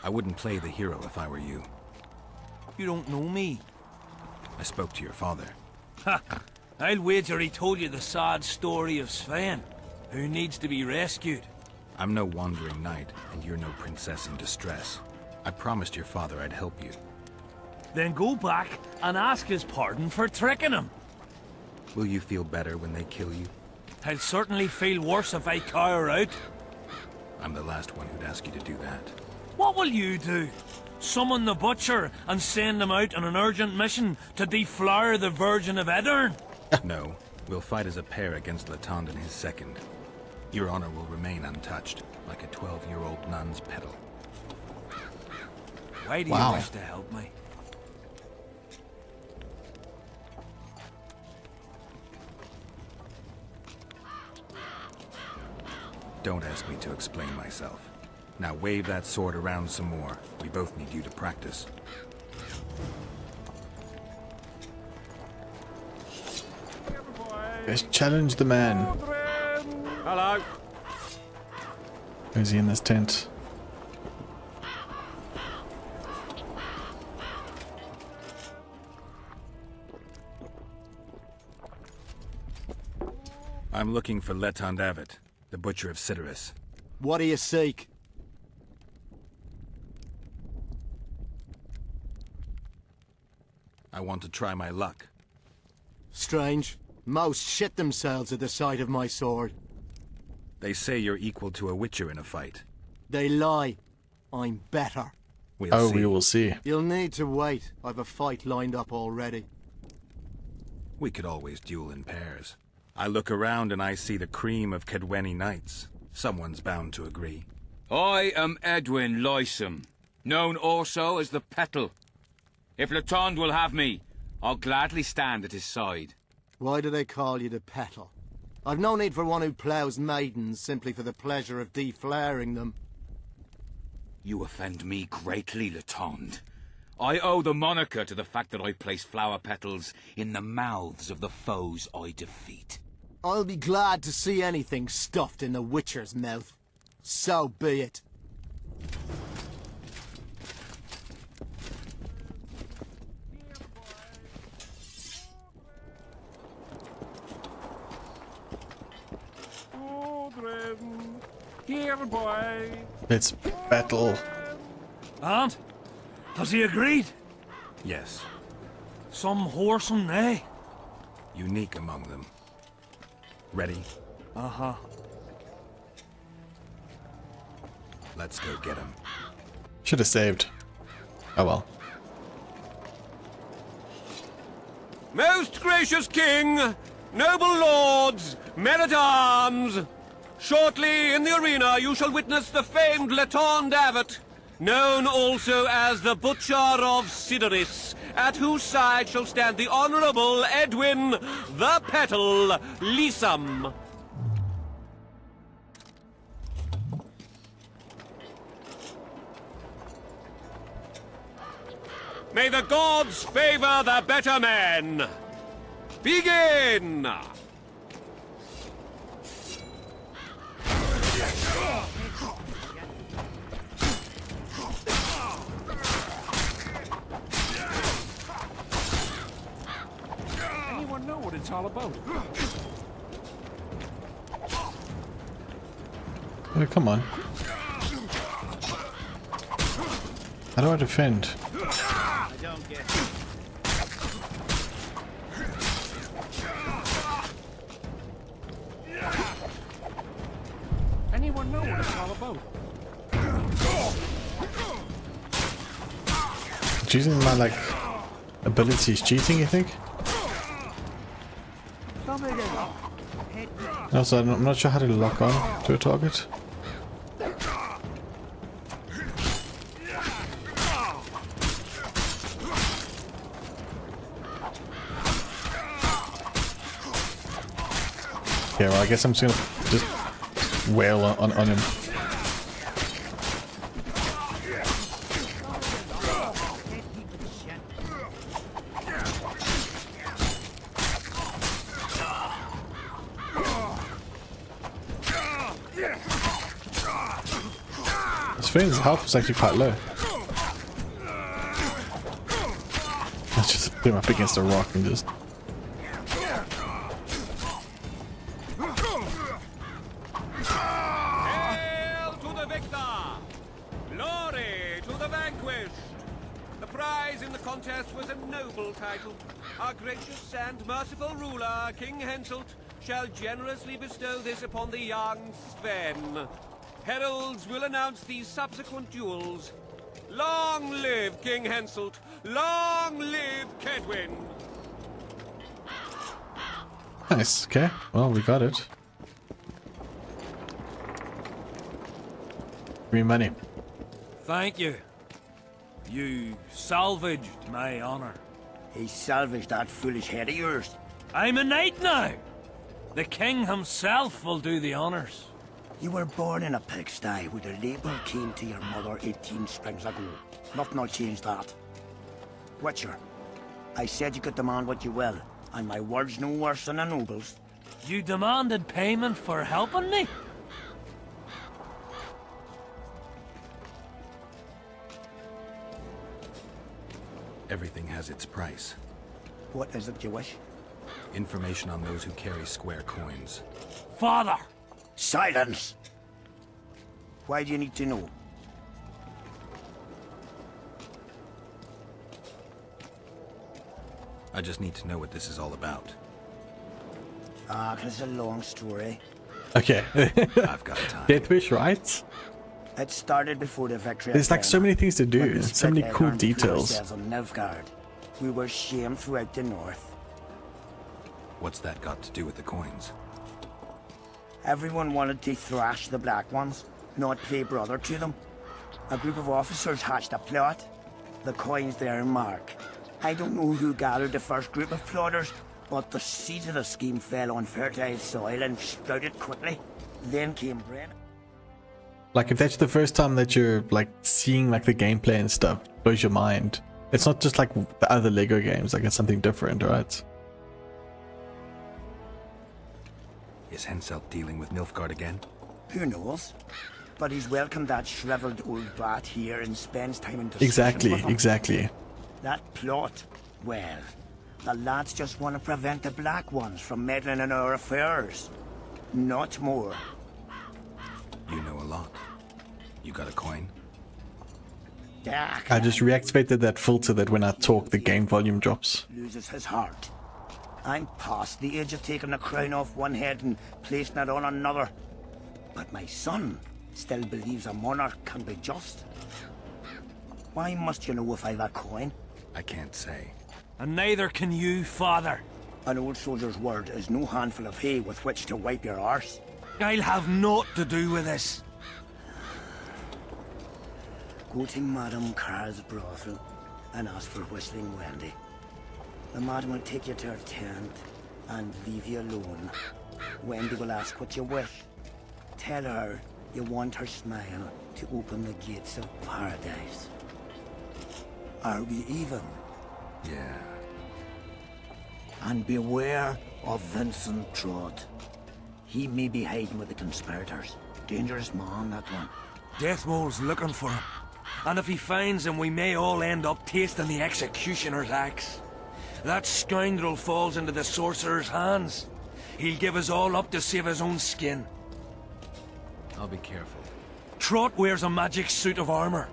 Speaker 5: I wouldn't play the hero if I were you.
Speaker 7: You don't know me.
Speaker 5: I spoke to your father.
Speaker 10: Ha! I'll wager he told you the sad story of Svein, who needs to be rescued.
Speaker 5: I'm no wandering knight, and you're no princess in distress. I promised your father I'd help you.
Speaker 10: Then go back and ask his pardon for tricking him.
Speaker 5: Will you feel better when they kill you?
Speaker 10: I'll certainly feel worse if I cower out.
Speaker 5: I'm the last one who'd ask you to do that.
Speaker 10: What will you do? Summon the butcher and send him out on an urgent mission to deflower the Virgin of Edern?
Speaker 5: No, we'll fight as a pair against Letond and his second. Your honor will remain untouched, like a 12-year-old nun's petal.
Speaker 10: Why do you wish to help me?
Speaker 5: Don't ask me to explain myself. Now wave that sword around some more. We both need you to practice.
Speaker 1: Let's challenge the man.
Speaker 7: Hello.
Speaker 1: Is he in this tent?
Speaker 5: I'm looking for Letond Avet, the Butcher of Cidaris.
Speaker 11: What do you seek?
Speaker 5: I want to try my luck.
Speaker 11: Strange. Most shit themselves at the sight of my sword.
Speaker 5: They say you're equal to a witcher in a fight.
Speaker 11: They lie. I'm better.
Speaker 5: We'll see.
Speaker 1: We will see.
Speaker 11: You'll need to wait. I've a fight lined up already.
Speaker 5: We could always duel in pairs. I look around and I see the cream of Kedweni knights. Someone's bound to agree.
Speaker 16: I am Edwin Lysam, known also as the Petal. If Letond will have me, I'll gladly stand at his side.
Speaker 11: Why do they call you the Petal? I've no need for one who ploughs maidens simply for the pleasure of deflaring them.
Speaker 16: You offend me greatly, Letond. I owe the moniker to the fact that I place flower petals in the mouths of the foes I defeat.
Speaker 11: I'll be glad to see anything stuffed in the Witcher's mouth. So be it.
Speaker 7: Here, boy.
Speaker 1: Let's battle.
Speaker 10: And? Has he agreed?
Speaker 5: Yes.
Speaker 10: Some whoresome nay?
Speaker 5: Unique among them. Ready?
Speaker 10: Uh-huh.
Speaker 5: Let's go get him.
Speaker 1: Should have saved. Oh well.
Speaker 7: Most gracious king, noble lords, men-at-arms, shortly in the arena you shall witness the famed Letond Avet, known also as the Butcher of Cidaris, at whose side shall stand the Honourable Edwin the Petal Lysam. May the gods favor the better men. Begin!
Speaker 6: Anyone know what it's all about?
Speaker 1: Oh, come on. How do I defend?
Speaker 9: I don't get it.
Speaker 6: Anyone know what it's all about?
Speaker 1: Using my like abilities cheating, you think? Also, I'm not sure how to lock on to a target. Yeah, well, I guess I'm just gonna just wail on him. His health was actually quite low. Let's just put him up against a rock and just
Speaker 7: in the contest was a noble title. Our gracious and merciful ruler, King Henselt, shall generously bestow this upon the young Sven. Heralds will announce these subsequent duels. Long live King Henselt! Long live Kedwin!
Speaker 1: Nice. Okay. Well, we got it. Give me money.
Speaker 10: Thank you. You salvaged my honor.
Speaker 11: He salvaged that foolish head of yours.
Speaker 10: I'm a knight now. The king himself will do the honors.
Speaker 11: You were born in a pigsty where the label came to your mother 18 springs ago. Nothing will change that. Witcher, I said you could demand what you will, and my word's no worse than a noble's.
Speaker 10: You demanded payment for helping me?
Speaker 5: Everything has its price.
Speaker 11: What is it you wish?
Speaker 5: Information on those who carry square coins.
Speaker 10: Father!
Speaker 11: Silence! Why do you need to know?
Speaker 5: I just need to know what this is all about.
Speaker 11: It's a long story.
Speaker 1: Okay.
Speaker 5: I've got time.
Speaker 1: Deathwish, right?
Speaker 11: It started before the victory.
Speaker 1: There's like so many things to do, so many cool details.
Speaker 11: On Nilfgaard. We were shamed throughout the north.
Speaker 5: What's that got to do with the coins?
Speaker 11: Everyone wanted to thrash the Black Ones, not play brother to them. A group of officers hatched a plot. The coins there mark. I don't know who gathered the first group of plotters, but the seed of the scheme fell on fertile soil and sprouted quickly. Then came Bren.
Speaker 1: Like if that's the first time that you're like seeing like the gameplay and stuff, it blows your mind. It's not just like the other Lego games, like it's something different, right?
Speaker 5: Is Henselt dealing with Nilfgaard again?
Speaker 11: Who knows? But he's welcomed that shriveled old brat here and spends time in discussion
Speaker 1: Exactly,
Speaker 11: with him.
Speaker 1: exactly.
Speaker 11: That plot, well, the lads just want to prevent the Black Ones from meddling in our affairs. Not more.
Speaker 5: You know a lot. You got a coin?
Speaker 1: I just reactivated that filter that when I talk, the game volume drops.
Speaker 11: Loses his heart. I'm past the age of taking the crown off one head and placing it on another. But my son still believes a monarch can be just. Why must you know if I've a coin?
Speaker 5: I can't say.
Speaker 10: And neither can you, father.
Speaker 11: An old soldier's word is no handful of hay with which to wipe your arse.
Speaker 10: I'll have naught to do with this.
Speaker 11: Go to Madame Carr's brothel and ask for Whistling Wendy. The madam will take you to her tent and leave you alone. Wendy will ask what you wish. Tell her you want her smile to open the gates of paradise. Are we even?
Speaker 5: Yeah.
Speaker 11: And beware of Vincent Trott. He may be hiding with the conspirators. Dangerous man, that one.
Speaker 10: Deathmole's looking for him. And if he finds him, we may all end up tasting the executioner's axe. That scoundrel falls into the sorcerer's hands. He'll give us all up to save his own skin.
Speaker 5: I'll be careful.
Speaker 10: Trott wears a magic suit of armor.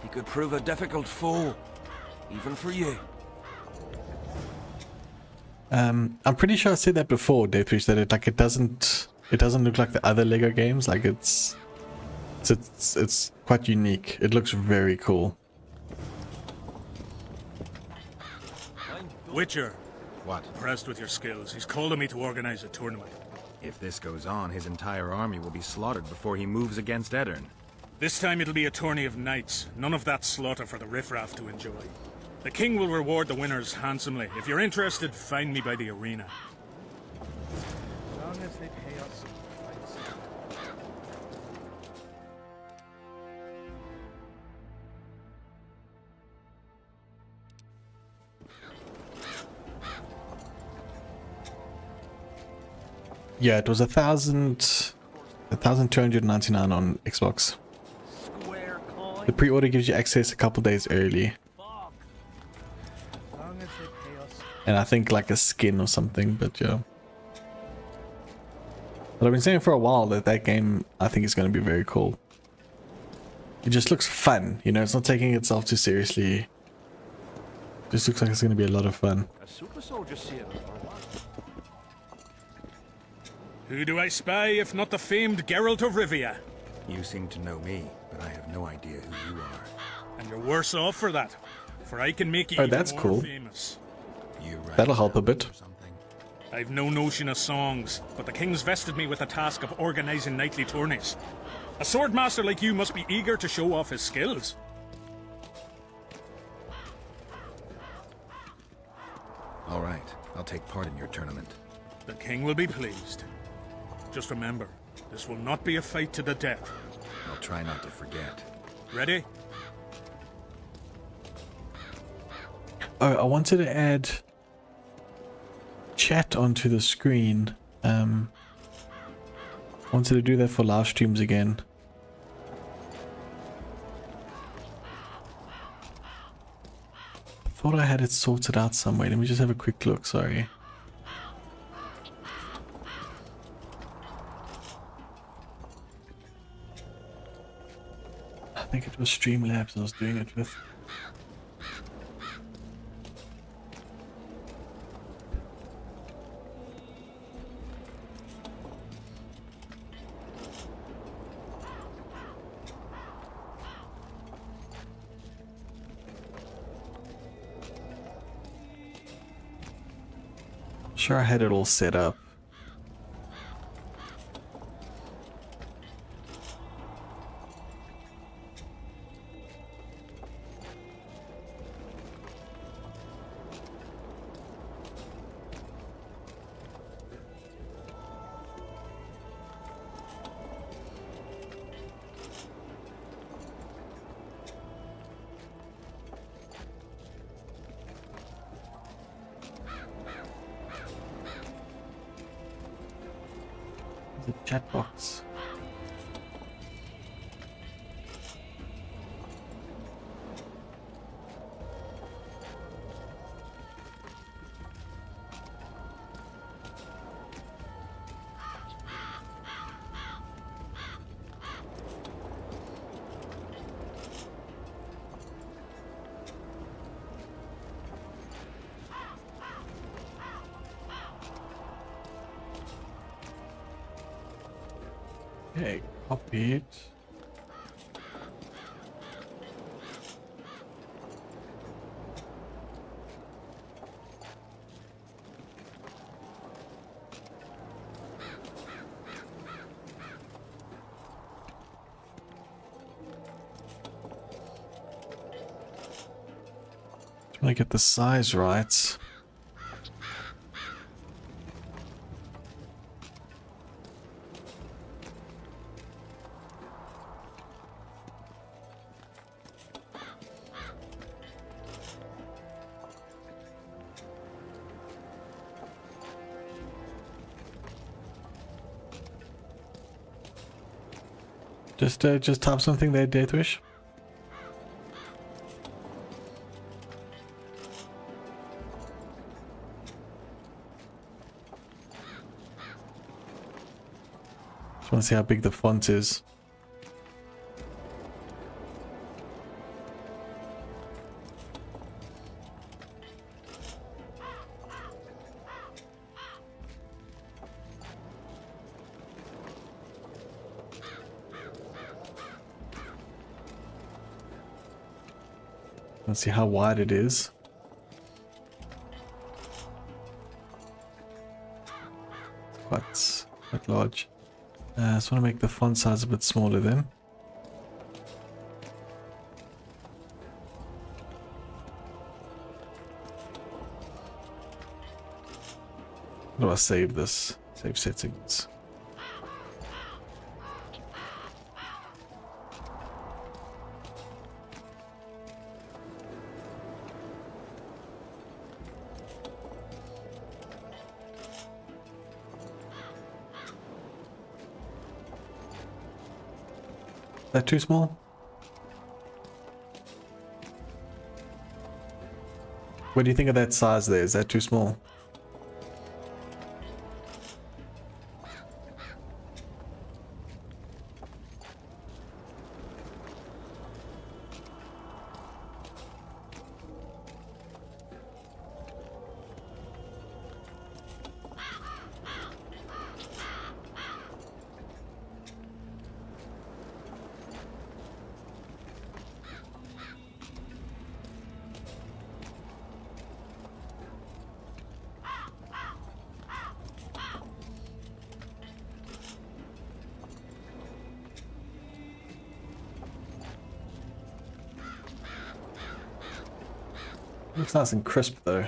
Speaker 10: He could prove a difficult foe, even for you.
Speaker 1: I'm pretty sure I said that before, Deathwish, that it doesn't look like the other Lego games. Like it's quite unique. It looks very cool.
Speaker 2: Witcher.
Speaker 5: What?
Speaker 2: Impressed with your skills. He's calling me to organize a tournament.
Speaker 5: If this goes on, his entire army will be slaughtered before he moves against Eddern.
Speaker 2: This time it'll be a tourney of knights. None of that slaughter for the riffraff to enjoy. The king will reward the winners handsomely. If you're interested, find me by the arena. As long as they pay us.
Speaker 1: Yeah, it was 1,299 on Xbox. The pre-order gives you access a couple days early. And I think like a skin or something, but yeah. But I've been saying for a while that that game I think is going to be very cool. It just looks fun, you know, it's not taking itself too seriously. This looks like it's going to be a lot of fun.
Speaker 6: A super soldier seal, or what?
Speaker 2: Who do I spy if not the famed Geralt of Rivia?
Speaker 5: You seem to know me, but I have no idea who you are.
Speaker 2: And you're worse off for that, for I can make you
Speaker 1: Oh,
Speaker 2: even
Speaker 1: that's
Speaker 2: more
Speaker 1: cool.
Speaker 2: famous.
Speaker 5: You write
Speaker 1: That'll help a bit.
Speaker 2: I've no notion of songs, but the king's vested me with the task of organizing nightly tourneys. A swordmaster like you must be eager to show off his skills.
Speaker 5: All right, I'll take part in your tournament.
Speaker 2: The king will be pleased. Just remember, this will not be a fight to the death.
Speaker 5: I'll try not to forget.
Speaker 2: Ready?
Speaker 1: Oh, I wanted to add chat onto the screen. Wanted to do that for live streams again. Thought I had it sorted out somewhere. Let me just have a quick look, sorry. I think it was Streamlabs I was doing it with. Sure, I had it all set up. The chat box. Okay, copy it. Just want to get the size right. Just type something there, Deathwish. Just want to see how big the font is. Let's see how wide it is. Quite large. I just want to make the font size a bit smaller then. How do I save this? Save settings. Is that too small? What do you think of that size there? Is that too small? Looks nice and crisp though.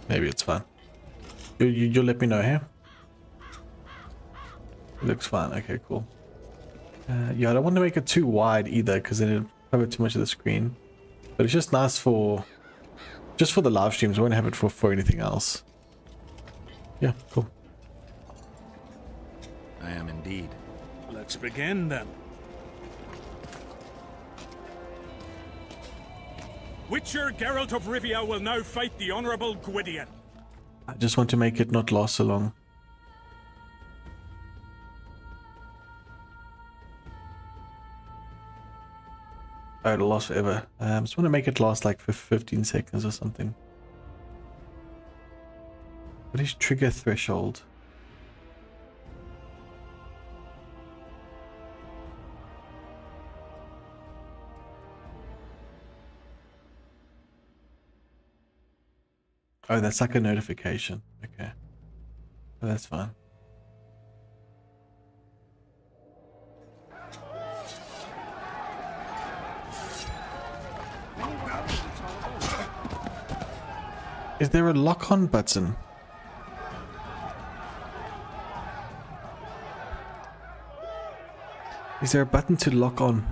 Speaker 1: Maybe it's fine. You'll let me know here. It looks fine. Okay, cool. Yeah, I don't want to make it too wide either, because then it'll cover too much of the screen. But it's just nice for the live streams. I won't have it for anything else. Yeah, cool.
Speaker 5: I am indeed.
Speaker 2: Let's begin then. Witcher Geralt of Rivia will now fight the Honourable Gwydion.
Speaker 1: I just want to make it not last so long. Oh, it'll last forever. I just want to make it last like for 15 seconds or something. What is trigger threshold? Oh, that's like a notification. Okay. Oh, that's fine. Is there a lock-on button? Is there a button to lock on?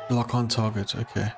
Speaker 1: Lock on target, okay.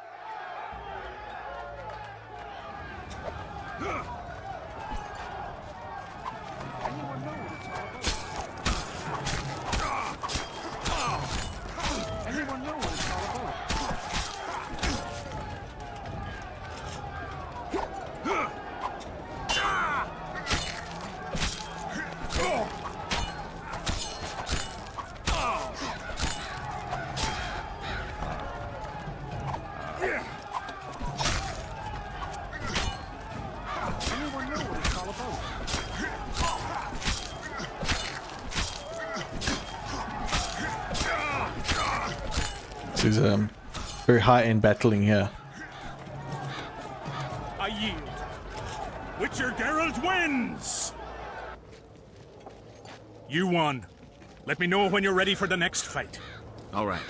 Speaker 1: This is very high-end battling here.
Speaker 2: I yield. Witcher Geralt wins! You won. Let me know when you're ready for the next fight.
Speaker 5: All right.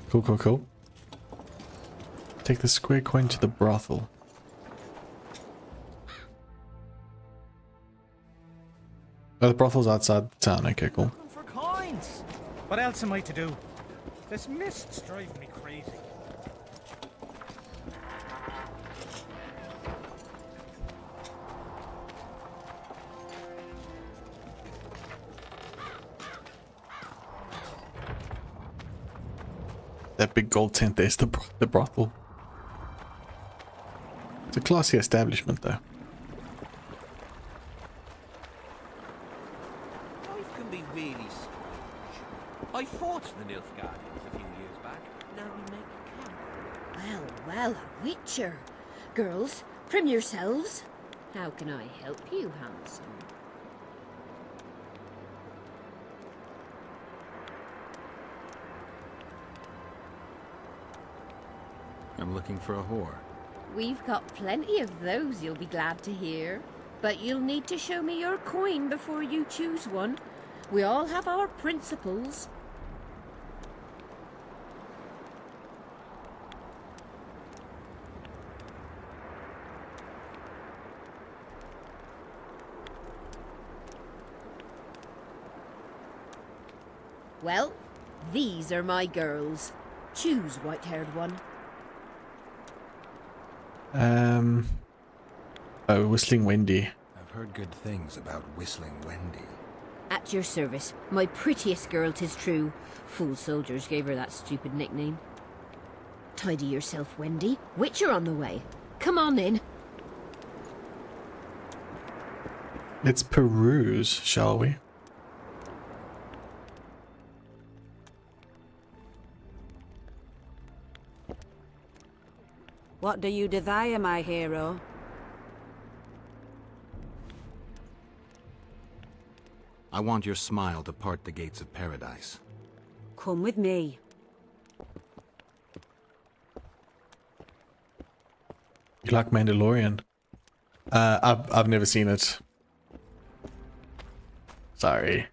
Speaker 1: Cool, cool, cool. Take the square coin to the brothel. Oh, the brothel's outside the town. Okay, cool.
Speaker 2: For coins! What else am I to do? This mist's driving me crazy.
Speaker 1: That big gold tent there's the brothel. It's a classy establishment though.
Speaker 15: Life can be really strange. I fought the Nilfgaardians a few years back. Now we make camp.
Speaker 17: Well, a witcher. Girls, trim yourselves. How can I help you, handsome?
Speaker 5: I'm looking for a whore.
Speaker 17: We've got plenty of those, you'll be glad to hear. But you'll need to show me your coin before you choose one. We all have our principles. Well, these are my girls. Choose, white-haired one.
Speaker 1: Oh, Whistling Wendy.
Speaker 5: I've heard good things about Whistling Wendy.
Speaker 17: At your service. My prettiest girl, 'tis true. Fool soldiers gave her that stupid nickname. Tidy yourself, Wendy. Witcher on the way. Come on in.
Speaker 1: Let's peruse, shall we?
Speaker 3: What do you desire, my hero?
Speaker 5: I want your smile to part the gates of paradise.
Speaker 3: Come with me.
Speaker 1: You like Mandalorian? I've never seen it. Sorry.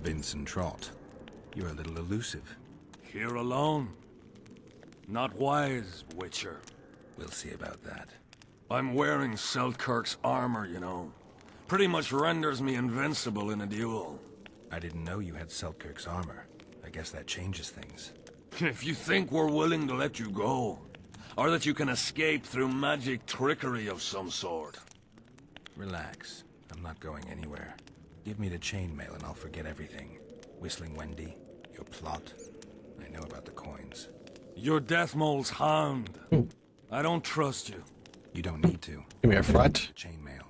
Speaker 5: Vincent Trott, you're a little elusive.
Speaker 10: Here alone. Not wise, Witcher.
Speaker 5: We'll see about that.
Speaker 10: I'm wearing Selkirk's armor, you know. Pretty much renders me invincible in a duel.
Speaker 5: I didn't know you had Selkirk's armor. I guess that changes things.
Speaker 10: If you think we're willing to let you go, or that you can escape through magic trickery of some sort.
Speaker 5: Relax. I'm not going anywhere. Give me the chainmail and I'll forget everything. Whistling Wendy, your plot. I know about the coins.
Speaker 10: You're Deathmole's hound. I don't trust you.
Speaker 5: You don't need to.
Speaker 1: Give me a front.
Speaker 5: Chainmail.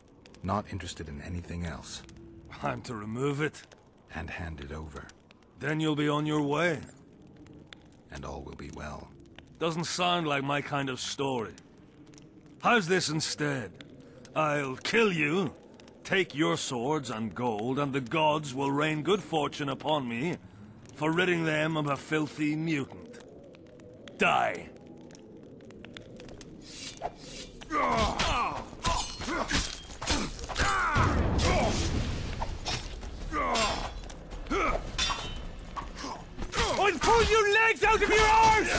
Speaker 5: Not interested in anything else.
Speaker 10: I'm to remove it?
Speaker 5: And hand it over.
Speaker 10: Then you'll be on your way.
Speaker 5: And all will be well.
Speaker 10: Doesn't sound like my kind of story. How's this instead? I'll kill you, take your swords and gold, and the gods will rain good fortune upon me for ridding them of a filthy mutant. Die.
Speaker 2: I'll pull your legs out of your arms!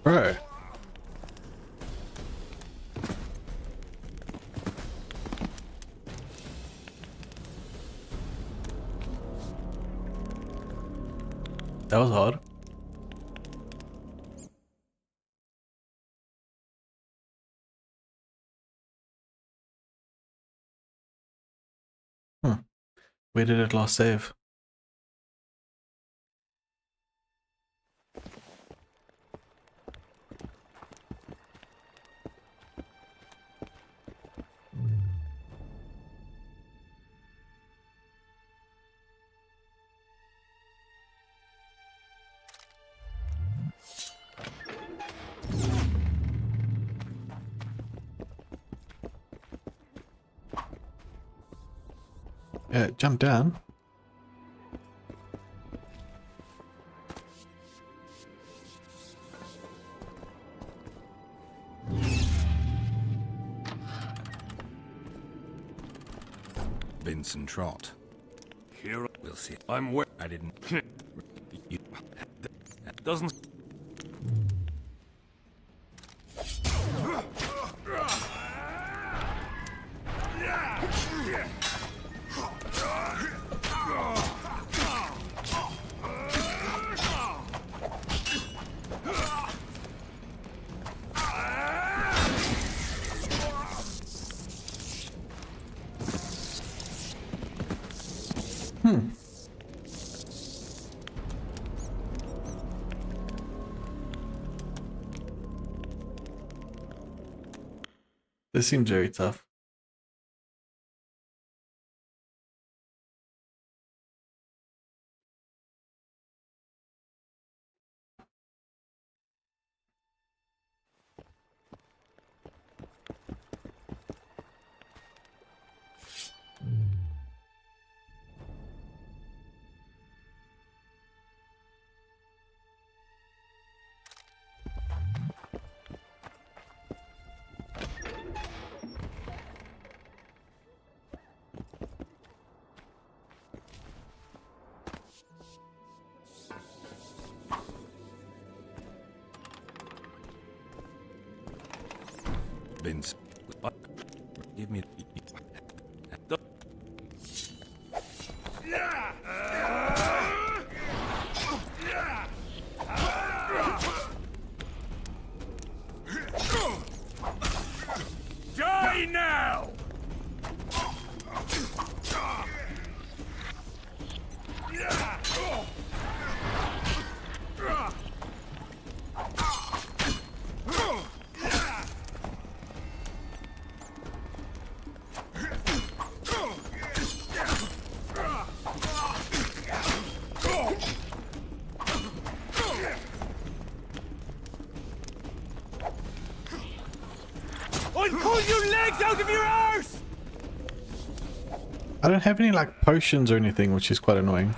Speaker 1: Bro. That was hard. Where did it last save? Jump down.
Speaker 5: Vincent Trott.
Speaker 10: Here,
Speaker 5: we'll see.
Speaker 10: I'm where
Speaker 5: I didn't.
Speaker 10: You... Doesn't.
Speaker 1: This seems very tough.
Speaker 5: Vince, give me.
Speaker 2: Die now!
Speaker 10: Bollocks out of your arse!
Speaker 1: I don't have any like potions or anything, which is quite annoying.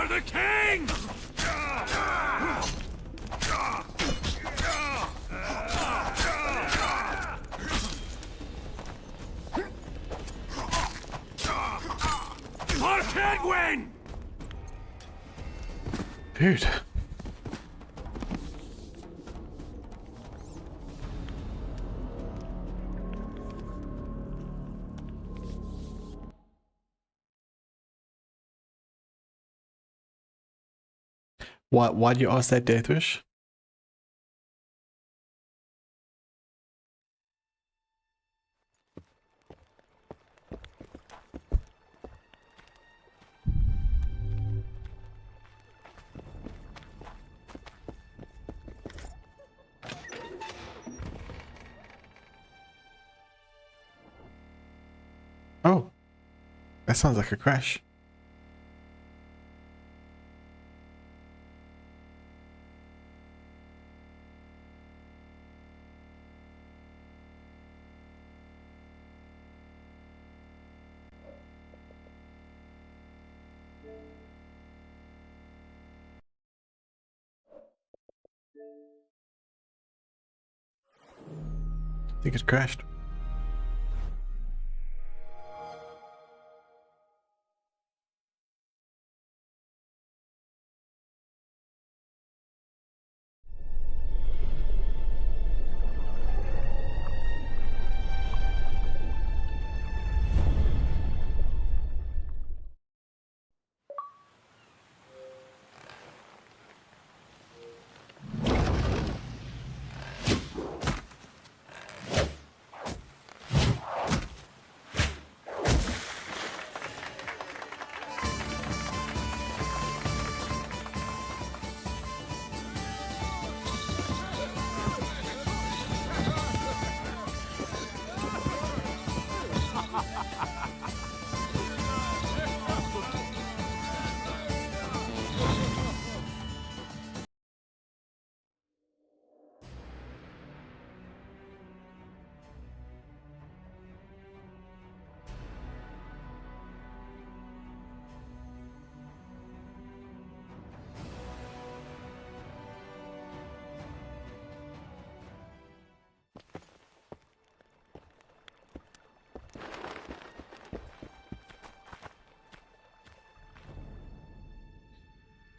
Speaker 10: For the king! For Kedwin!
Speaker 1: Dude. Why do you ask that, Deathwish? Oh, that sounds like a crash. I think it crashed.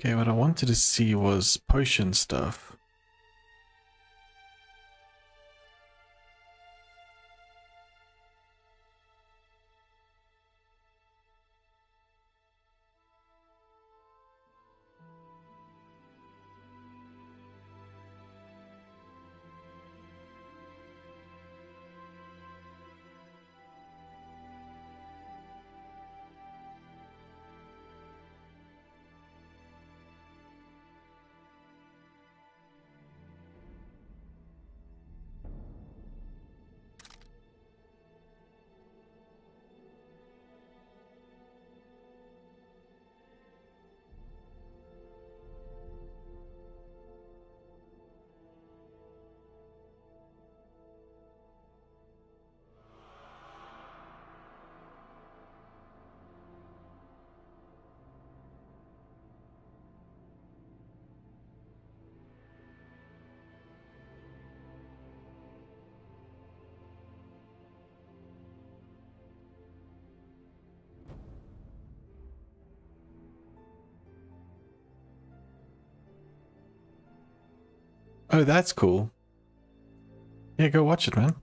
Speaker 1: Okay, what I wanted to see was potion stuff. Oh, that's cool. Yeah, go watch it, man.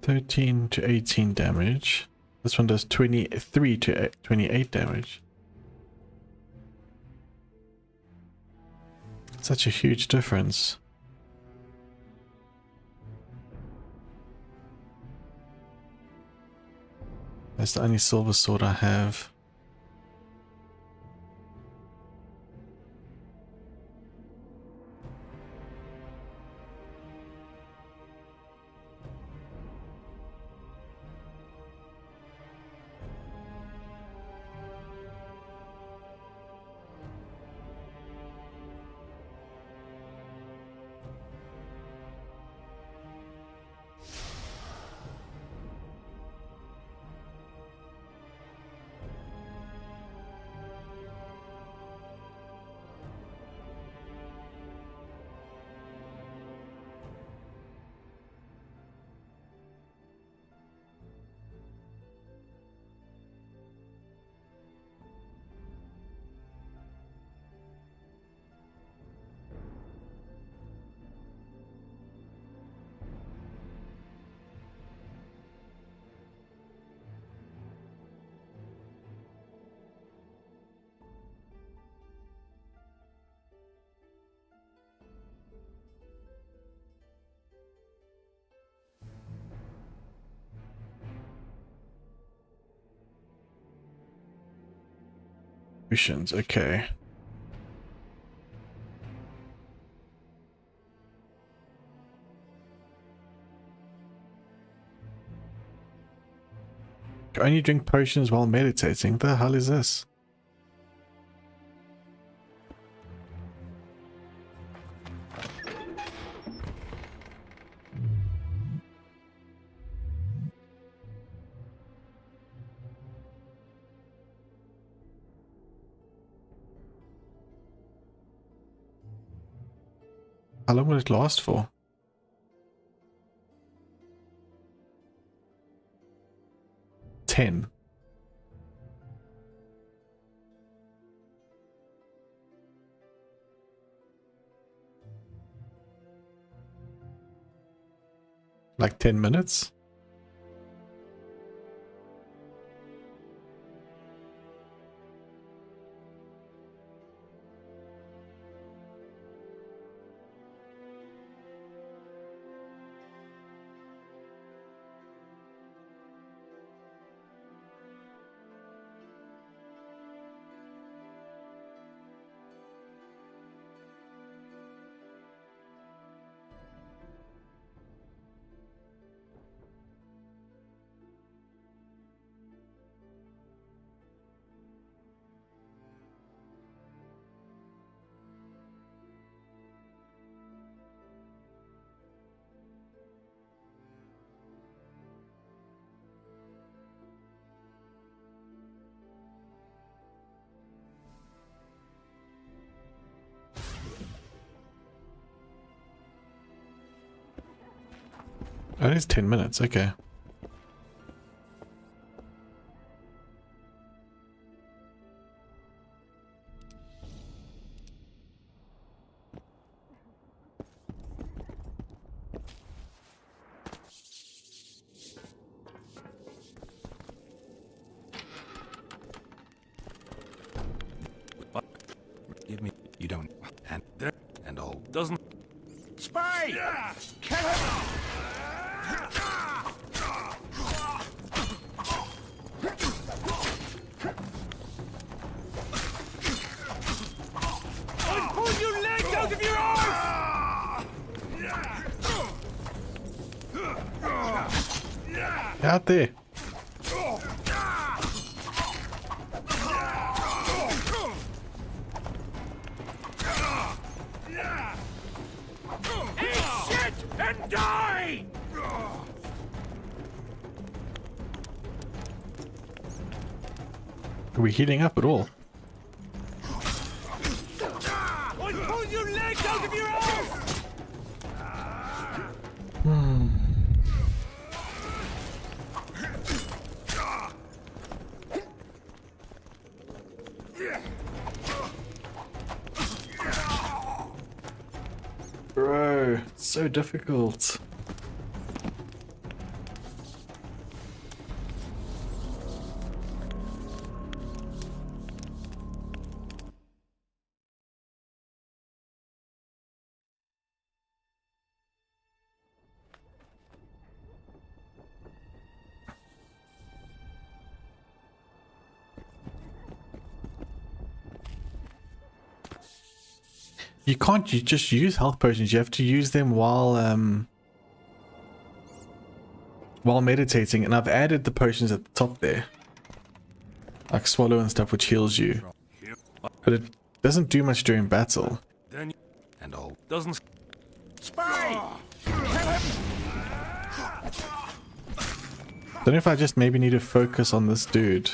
Speaker 1: 13 to 18 damage. This one does 23 to 28 damage. Such a huge difference. That's the only silver sword I have. Potions, okay. Can only drink potions while meditating. The hell is this? How long will it last for? $10. Like 10 minutes? Oh, it's 10 minutes, okay.
Speaker 5: Give me. You don't. And all.
Speaker 10: Doesn't. Spy! Kill him!
Speaker 7: I'll pull your legs out of your arse!
Speaker 1: Out there.
Speaker 7: Eat shit and die!
Speaker 1: Are we heating up at all?
Speaker 7: I'll pull your legs out of your arse!
Speaker 1: Bro, it's so difficult. You can't just use health potions. You have to use them while meditating, and I've added the potions at the top there. Like swallow and stuff, which heals you. But it doesn't do much during battle.
Speaker 5: And all
Speaker 10: Doesn't... Spy!
Speaker 1: Don't know if I just maybe need to focus on this dude.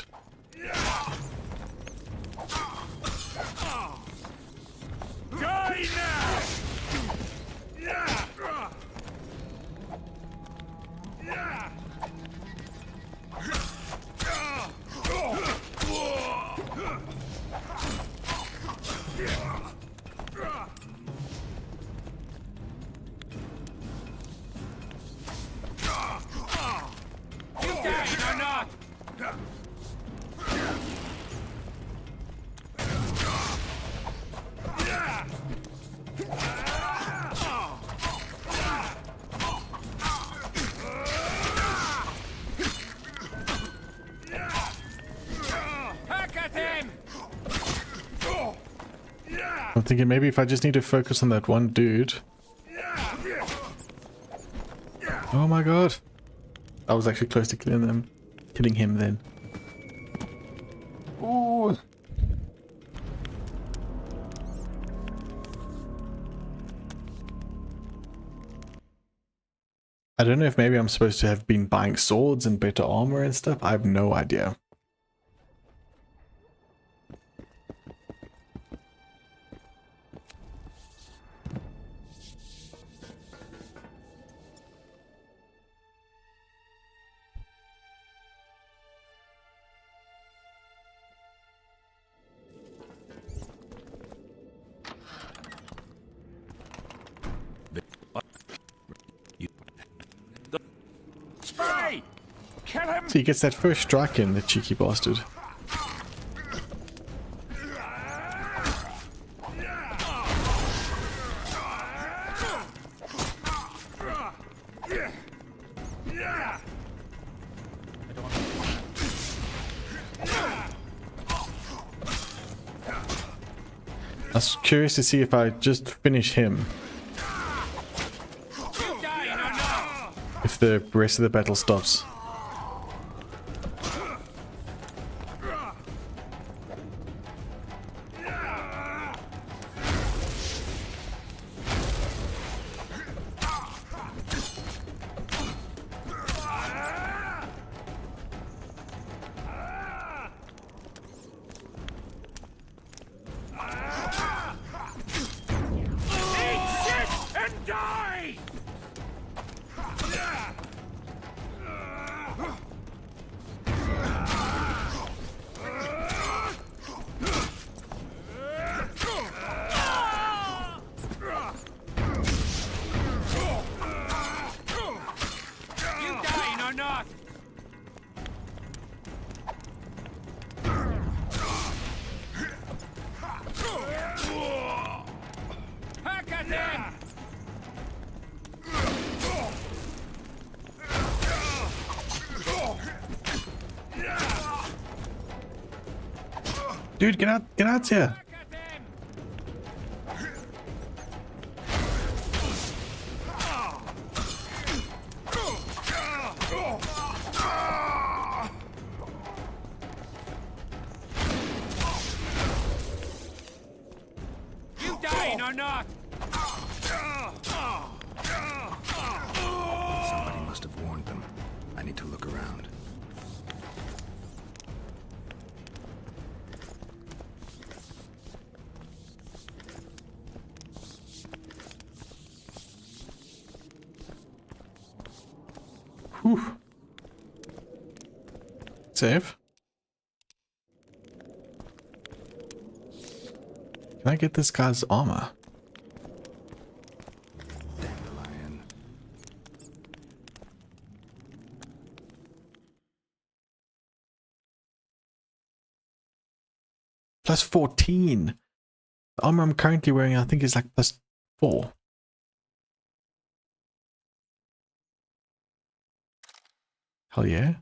Speaker 1: I'm thinking maybe if I just need to focus on that one dude. Oh my god. I was actually close to killing him then. Ooh. I don't know if maybe I'm supposed to have been buying swords and better armor and stuff. I have no idea.
Speaker 10: Spy! Kill him!
Speaker 1: So he gets that first strike in, the cheeky bastard. I was curious to see if I just finish him, if the rest of the battle stops. Dude, get out here.
Speaker 10: You dying or not?
Speaker 5: Somebody must have warned them. I need to look around.
Speaker 1: Whew. Save. Can I get this guy's armor?
Speaker 5: Dandelion.
Speaker 1: Plus 14. The armor I'm currently wearing, I think, is like plus 4. Hell yeah.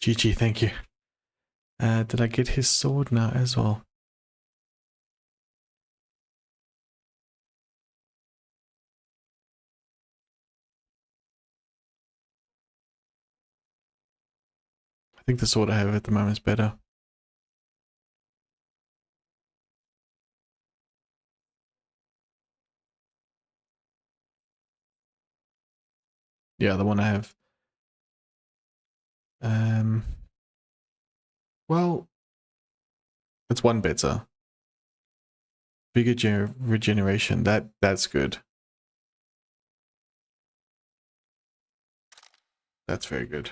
Speaker 1: GG, thank you. Did I get his sword now as well? I think the sword I have at the moment is better. Yeah, the one I have. Well, it's one better. Bigger regeneration. That's good. That's very good.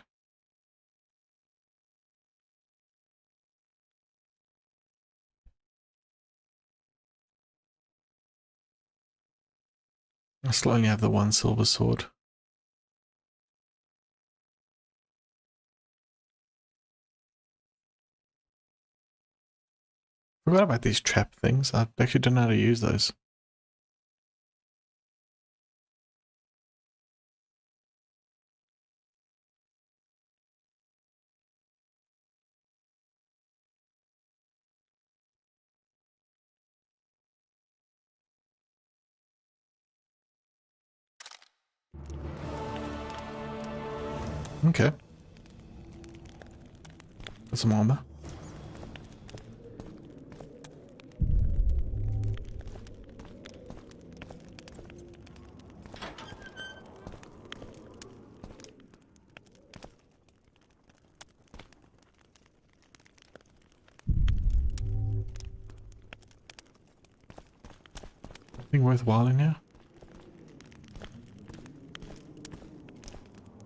Speaker 1: I still only have the one silver sword. Forgot about these trap things. I actually don't know how to use those. Okay. Got some armor. Nothing worthwhile in here.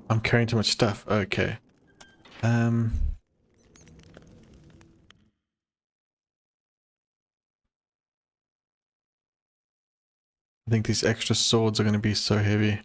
Speaker 1: I'm carrying too much stuff. Okay. I think these extra swords are going to be so heavy.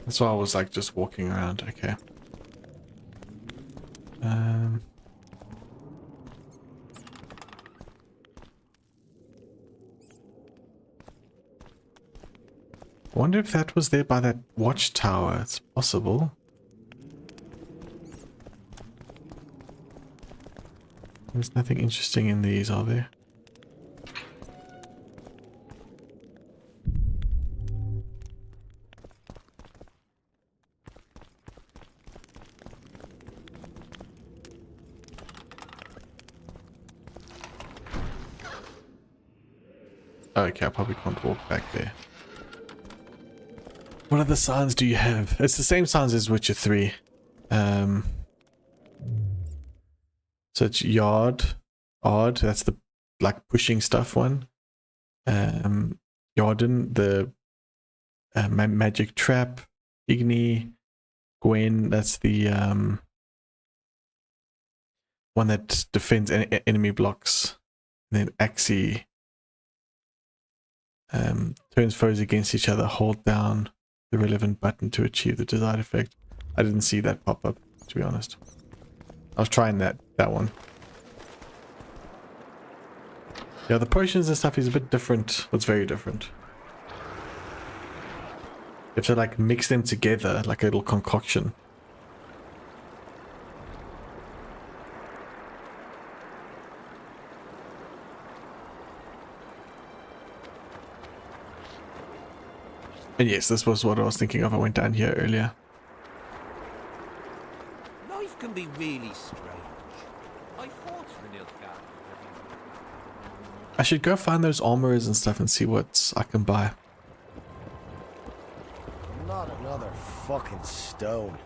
Speaker 1: That's why I was like just walking around. Okay. I wonder if that was there by that watchtower. It's possible. There's nothing interesting in these, are there? Okay, I probably can't walk back there. What other signs do you have? It's the same signs as Witcher 3. So it's yard, odd, that's the like pushing stuff one. Yarden, the magic trap, Igni, Gwen, that's the one that defends enemy blocks. And then Axie turns foes against each other, hold down the relevant button to achieve the desired effect. I didn't see that pop up, to be honest. I was trying that one. Yeah, the potions and stuff is a bit different. It's very different. You have to like mix them together like a little concoction. And yes, this was what I was thinking of. I went down here earlier.
Speaker 15: Life can be really strange. I fought the Nilfgaard.
Speaker 1: I should go find those armorers and stuff and see what I can buy.
Speaker 18: Not another fucking stone.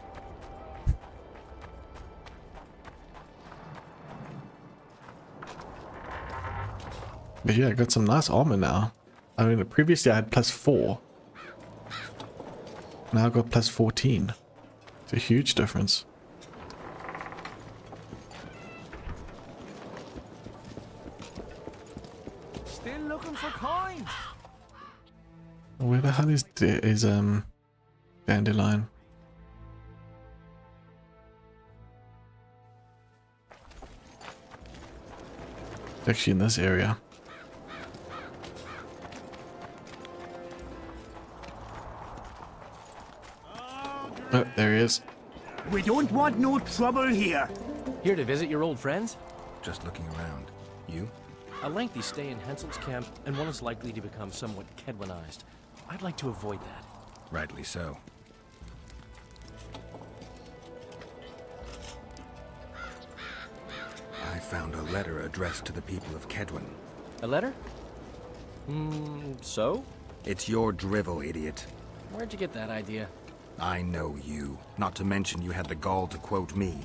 Speaker 1: But yeah, I got some nice armor now. I mean, previously I had +4. Now I've got +14. It's a huge difference.
Speaker 10: Still looking for coins.
Speaker 1: Where the hell is Dandelion? It's actually in this area. Oh, there he is.
Speaker 11: We don't want no trouble here.
Speaker 19: Here to visit your old friends?
Speaker 5: Just looking around. You?
Speaker 19: A lengthy stay in Henselt's camp, and one is likely to become somewhat Kedwanized. I'd like to avoid that.
Speaker 5: Rightly so. I found a letter addressed to the people of Kedwan.
Speaker 19: A letter? So?
Speaker 5: It's your drivel, idiot.
Speaker 19: Where'd you get that idea?
Speaker 5: I know you. Not to mention you had the gall to quote me.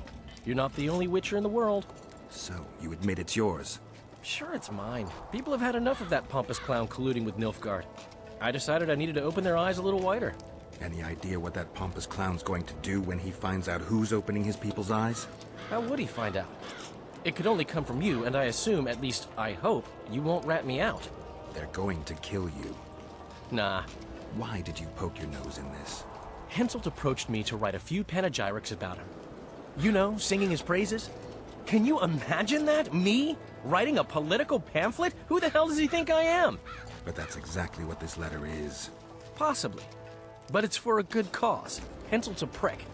Speaker 19: You're not the only Witcher in the world.
Speaker 5: So, you admit it's yours?
Speaker 19: Sure, it's mine. People have had enough of that pompous clown colluding with Nilfgaard. I decided I needed to open their eyes a little wider.
Speaker 5: Any idea what that pompous clown's going to do when he finds out who's opening his people's eyes?
Speaker 19: How would he find out? It could only come from you, and I assume, at least I hope, you won't rat me out.
Speaker 5: They're going to kill you.
Speaker 19: Nah.
Speaker 5: Why did you poke your nose in this?
Speaker 19: Henselt approached me to write a few panegyrics about him. You know, singing his praises. Can you imagine that? Me? Writing a political pamphlet? Who the hell does he think I am?
Speaker 5: But that's exactly what this letter is.
Speaker 19: Possibly. But it's for a good cause. Henselt's a prick.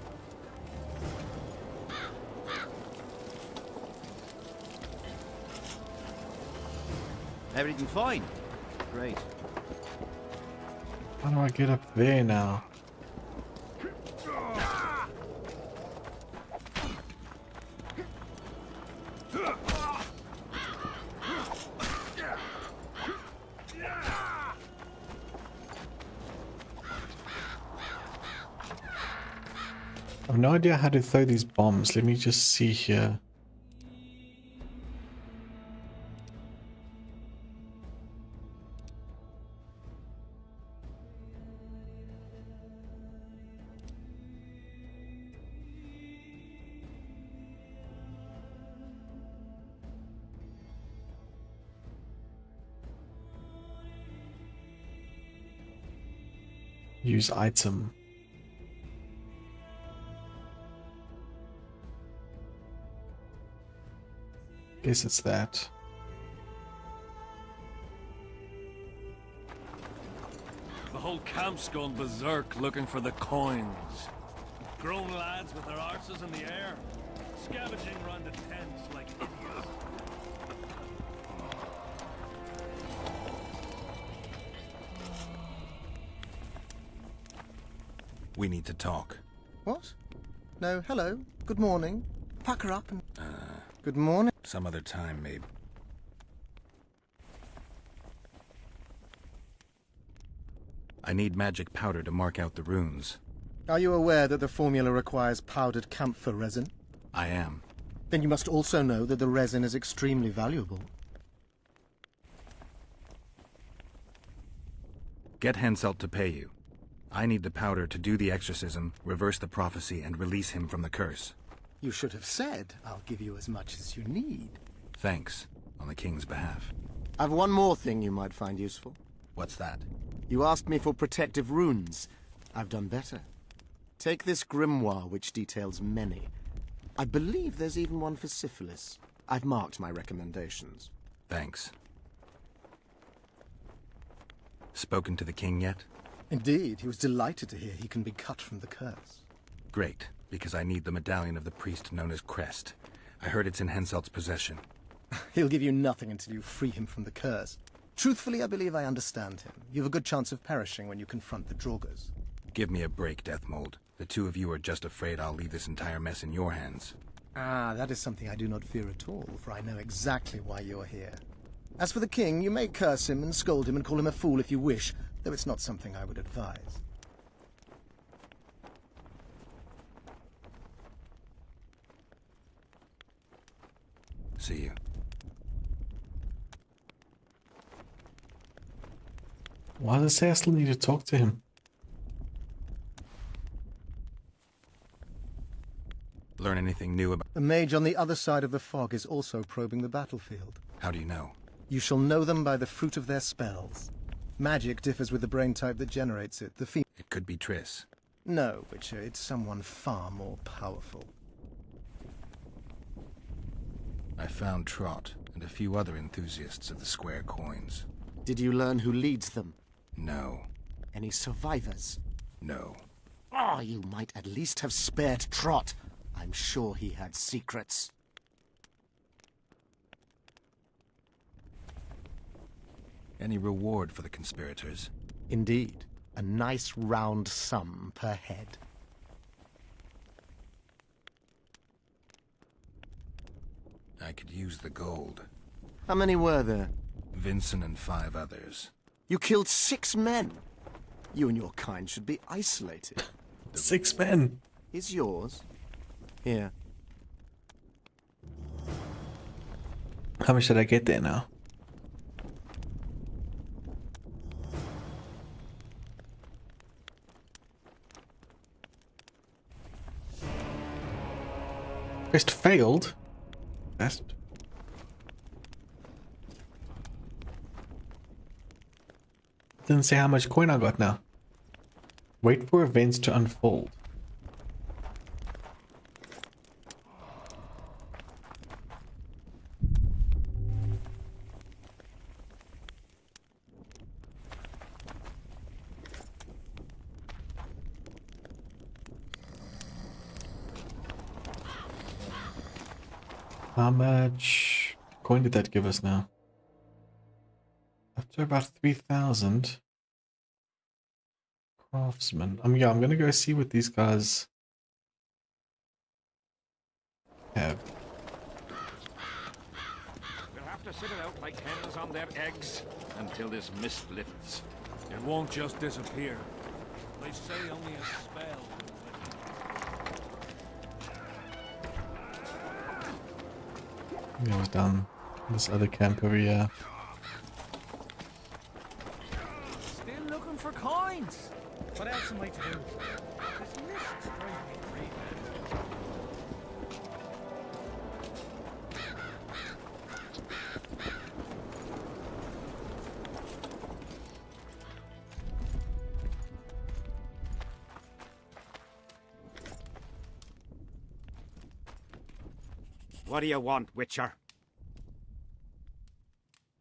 Speaker 15: Everything fine? Great.
Speaker 1: How do I get up there now? I have no idea how to throw these bombs. Let me just see here. Use item. Guess it's that.
Speaker 20: The whole camp's gone berserk looking for the coins. Grown lads with their arses in the air, scavenging around the tents like idiots.
Speaker 5: We need to talk.
Speaker 4: What? No, hello. Good morning. Pucker up and... Good morning.
Speaker 5: Some other time, maybe. I need magic powder to mark out the runes.
Speaker 4: Are you aware that the formula requires powdered camphor resin?
Speaker 5: I am.
Speaker 4: Then you must also know that the resin is extremely valuable.
Speaker 5: Get Henselt to pay you. I need the powder to do the exorcism, reverse the prophecy, and release him from the curse.
Speaker 4: You should have said, I'll give you as much as you need.
Speaker 5: Thanks, on the king's behalf.
Speaker 4: I've one more thing you might find useful.
Speaker 5: What's that?
Speaker 4: You asked me for protective runes. I've done better. Take this grimoire, which details many. I believe there's even one for syphilis. I've marked my recommendations.
Speaker 5: Thanks. Spoken to the king yet?
Speaker 4: Indeed, he was delighted to hear he can be cut from the curse.
Speaker 5: Great, because I need the medallion of the priest known as Crest. I heard it's in Henselt's possession.
Speaker 4: He'll give you nothing until you free him from the curse. Truthfully, I believe I understand him. You have a good chance of perishing when you confront the Draugrs.
Speaker 5: Give me a break, Deathmold. The two of you are just afraid I'll leave this entire mess in your hands.
Speaker 4: Ah, that is something I do not fear at all, for I know exactly why you're here. As for the king, you may curse him and scold him and call him a fool if you wish, though it's not something I would advise.
Speaker 5: See you.
Speaker 1: Why does it say I still need to talk to him?
Speaker 5: Learn anything new about...
Speaker 4: The mage on the other side of the fog is also probing the battlefield.
Speaker 5: How do you know?
Speaker 4: You shall know them by the fruit of their spells. Magic differs with the brain type that generates it.
Speaker 5: It could be Triss.
Speaker 4: No, Witcher, it's someone far more powerful.
Speaker 5: I found Trot and a few other enthusiasts of the square coins.
Speaker 9: Did you learn who leads them?
Speaker 5: No.
Speaker 9: Any survivors?
Speaker 5: No.
Speaker 9: Oh, you might at least have spared Trot. I'm sure he had secrets.
Speaker 5: Any reward for the conspirators?
Speaker 9: Indeed. A nice round sum per head.
Speaker 5: I could use the gold.
Speaker 9: How many were there?
Speaker 5: Vincent and 5 others.
Speaker 9: You killed 6 men. You and your kind should be isolated.
Speaker 1: 6 men.
Speaker 9: Is yours? Here.
Speaker 1: How much did I get there now? Quest failed? Bastard. Didn't say how much coin I got now. Wait for events to unfold. How much coin did that give us now? After about 3,000. Craftsman. Yeah, I'm gonna go see what these guys have.
Speaker 6: We'll have to sit it out like hens on their eggs until this mist lifts.
Speaker 20: It won't just disappear. They say only a spell.
Speaker 1: Yeah, I was down in this other camp over here.
Speaker 2: Still looking for coins. What else am I to do? This mist drives me crazy.
Speaker 12: What do you want, Witcher?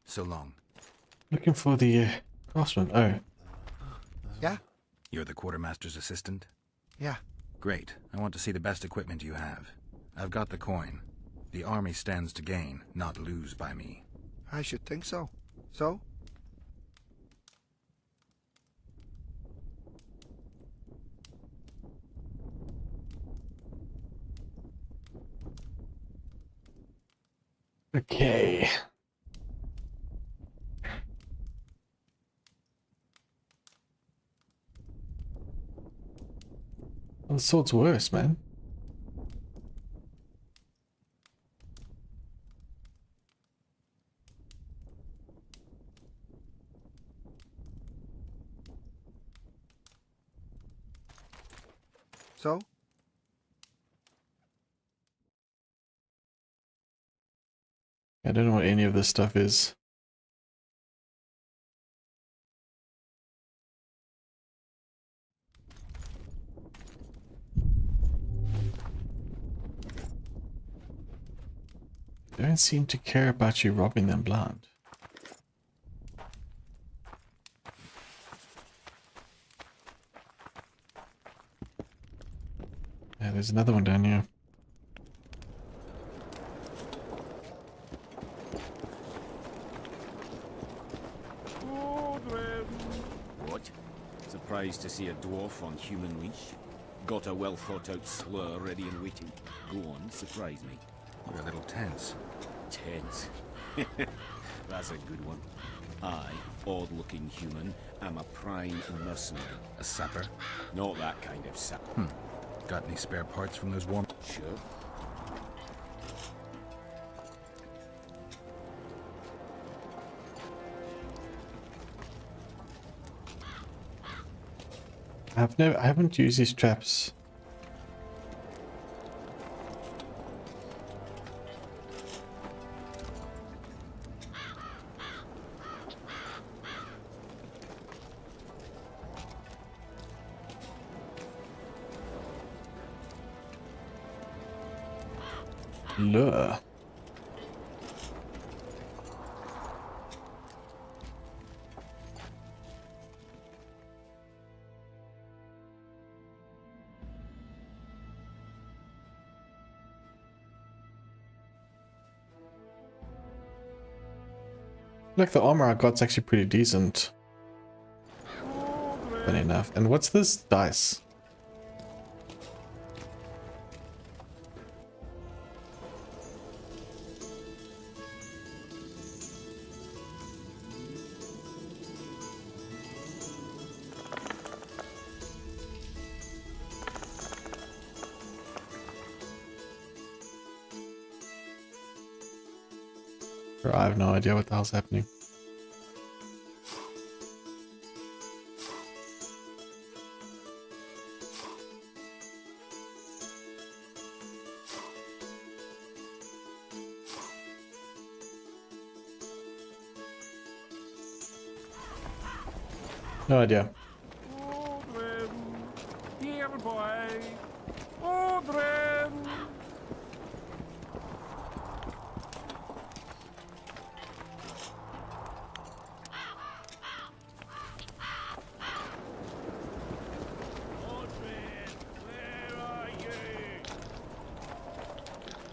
Speaker 5: So long.
Speaker 1: Looking for the craftsman. Oh.
Speaker 9: Yeah?
Speaker 5: You're the quartermaster's assistant?
Speaker 9: Yeah.
Speaker 5: Great. I want to see the best equipment you have. I've got the coin. The army stands to gain, not lose by me.
Speaker 9: I should think so. So?
Speaker 1: Okay. Well, the sword's worse, man.
Speaker 9: So?
Speaker 1: I don't know what any of this stuff is. They don't seem to care about you robbing them blind. Yeah, there's another one down here.
Speaker 21: What? Surprised to see a dwarf on human leash? Got a well thought out slur ready and waiting. Go on, surprise me.
Speaker 5: We're a little tense.
Speaker 21: Tense. That's a good one. I, odd-looking human, am a prime mercenary.
Speaker 5: A sapper?
Speaker 21: Not that kind of sapper.
Speaker 5: Got any spare parts from those warm...
Speaker 21: Sure.
Speaker 1: I haven't used these traps. Lure. Like the armor I got's actually pretty decent. Funny enough. And what's this dice? I have no idea what the hell's happening. No idea.
Speaker 6: Here, boy. Odrin.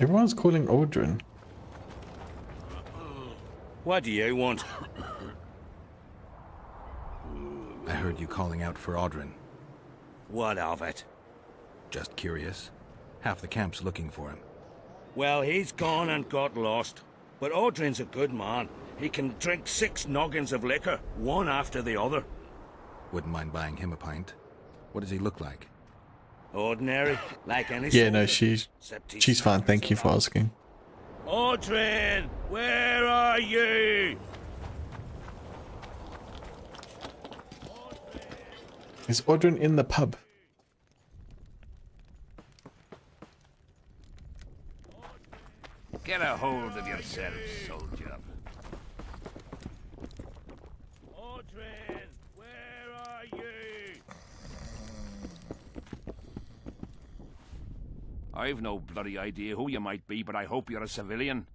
Speaker 1: Everyone's calling Odrin.
Speaker 16: What do you want?
Speaker 5: I heard you calling out for Audrin.
Speaker 16: What of it?
Speaker 5: Just curious. Half the camp's looking for him.
Speaker 16: Well, he's gone and got lost. But Audrin's a good man. He can drink 6 noggins of liquor, one after the other.
Speaker 5: Wouldn't mind buying him a pint. What does he look like?
Speaker 16: Ordinary, like any
Speaker 1: Yeah, no,
Speaker 16: soldier,
Speaker 1: she's fine. Thank you for asking.
Speaker 16: Audrin, where are you?
Speaker 1: Is Odrin in the pub?
Speaker 10: Get a hold of yourself, soldier.
Speaker 16: Audrin, where are you?
Speaker 6: I've no bloody idea who you might be, but I hope you're a civilian.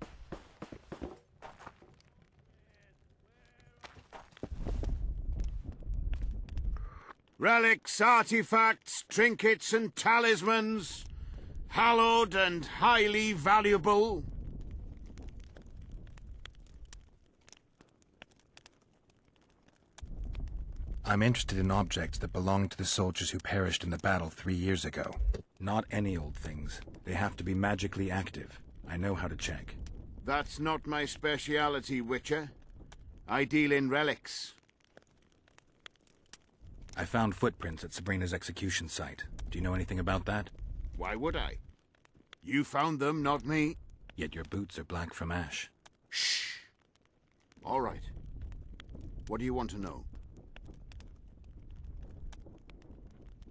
Speaker 8: Relics, artifacts, trinkets and talismans, hallowed and highly valuable.
Speaker 5: I'm interested in objects that belong to the soldiers who perished in the battle 3 years ago. Not any old things. They have to be magically active. I know how to check.
Speaker 8: That's not my speciality, Witcher. I deal in relics.
Speaker 5: I found footprints at Sabrina's execution site. Do you know anything about that?
Speaker 8: Why would I? You found them, not me.
Speaker 5: Yet your boots are black from ash.
Speaker 8: Shh. All right. What do you want to know?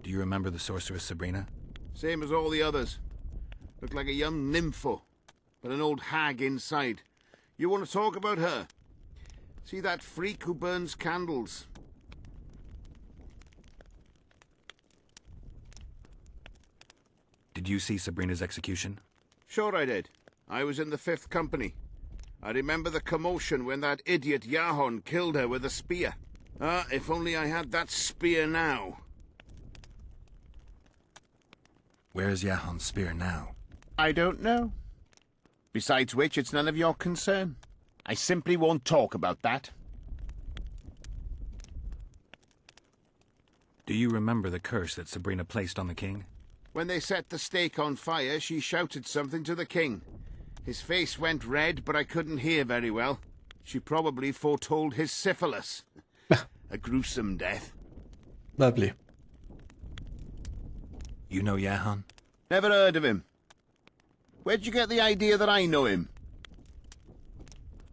Speaker 5: Do you remember the sorceress Sabrina?
Speaker 8: Same as all the others. Looked like a young nympho, but an old hag inside. You want to talk about her? See that freak who burns candles?
Speaker 5: Did you see Sabrina's execution?
Speaker 8: Sure I did. I was in the 5th Company. I remember the commotion when that idiot Yahon killed her with a spear. Ah, if only I had that spear now.
Speaker 5: Where is Yahon's spear now?
Speaker 8: I don't know. Besides which, it's none of your concern. I simply won't talk about that.
Speaker 5: Do you remember the curse that Sabrina placed on the king?
Speaker 8: When they set the stake on fire, she shouted something to the king. His face went red, but I couldn't hear very well. She probably foretold his syphilis. A gruesome death.
Speaker 1: Lovely.
Speaker 5: You know Yahon?
Speaker 8: Never heard of him. Where'd you get the idea that I know him?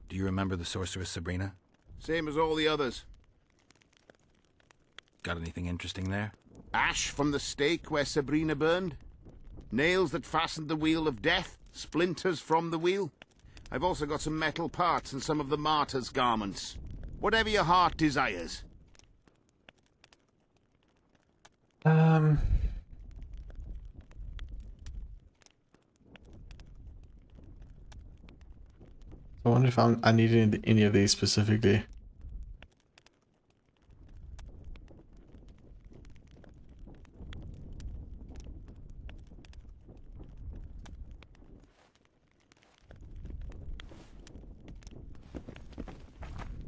Speaker 5: Do you remember the sorceress Sabrina?
Speaker 8: Same as all the others.
Speaker 5: Got anything interesting there?
Speaker 8: Ash from the stake where Sabrina burned. Nails that fastened the wheel of death. Splinters from the wheel. I've also got some metal parts and some of the martyr's garments. Whatever your heart desires.
Speaker 1: I wonder if I need any of these specifically.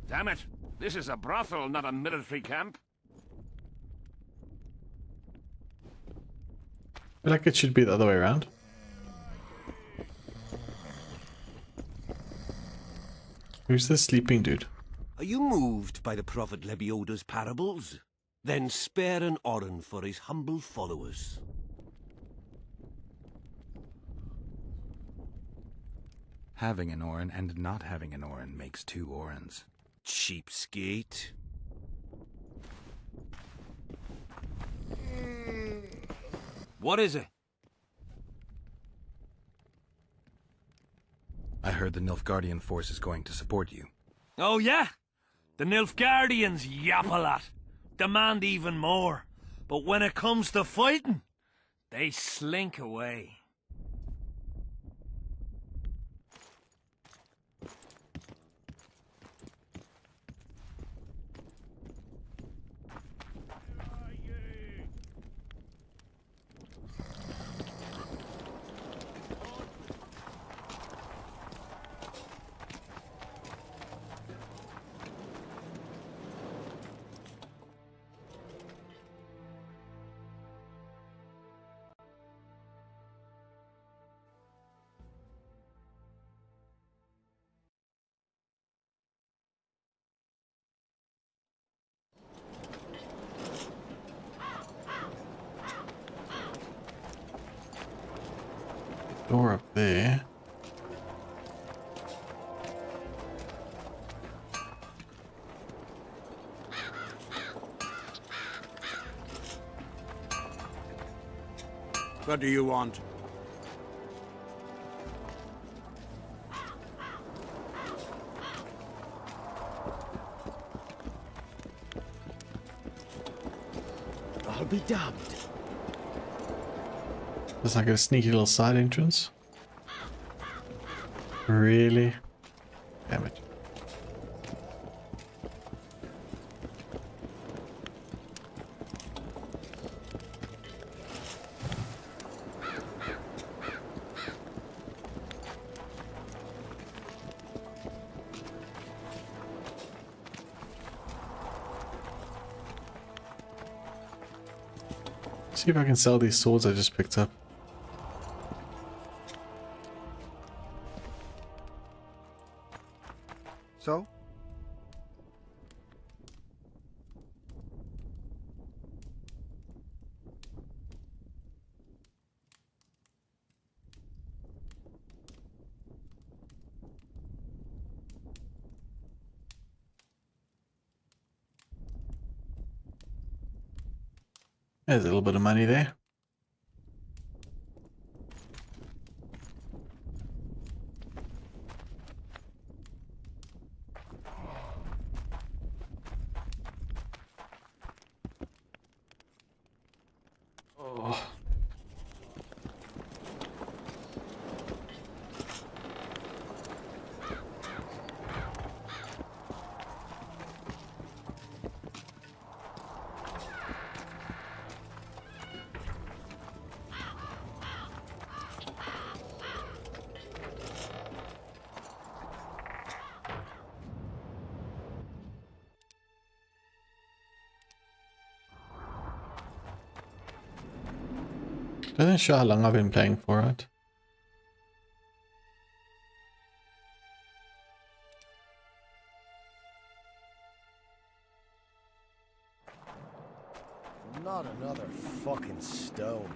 Speaker 6: Damn it! This is a brothel, not a military camp.
Speaker 1: I feel like it should be the other way around. Who's the sleeping dude?
Speaker 7: Are you moved by the Prophet Lebioda's parables? Then spare an oren for his humble followers.
Speaker 5: Having an oren and not having an oren makes 2 orens.
Speaker 7: Cheapskate. What is it?
Speaker 5: I heard the Nilfgaardian force is going to support you.
Speaker 10: Oh yeah? The Nilfgaardians yap a lot. Demand even more. But when it comes to fighting, they slink away.
Speaker 1: Door up there.
Speaker 7: What do you want?
Speaker 15: I'll be damned.
Speaker 1: There's like a sneaky little side entrance. Really? Damn it. See if I can sell these swords I just picked up.
Speaker 4: So?
Speaker 1: There's a little bit of money there. Oh. Doesn't show how long I've been playing for it.
Speaker 18: Not another fucking stone.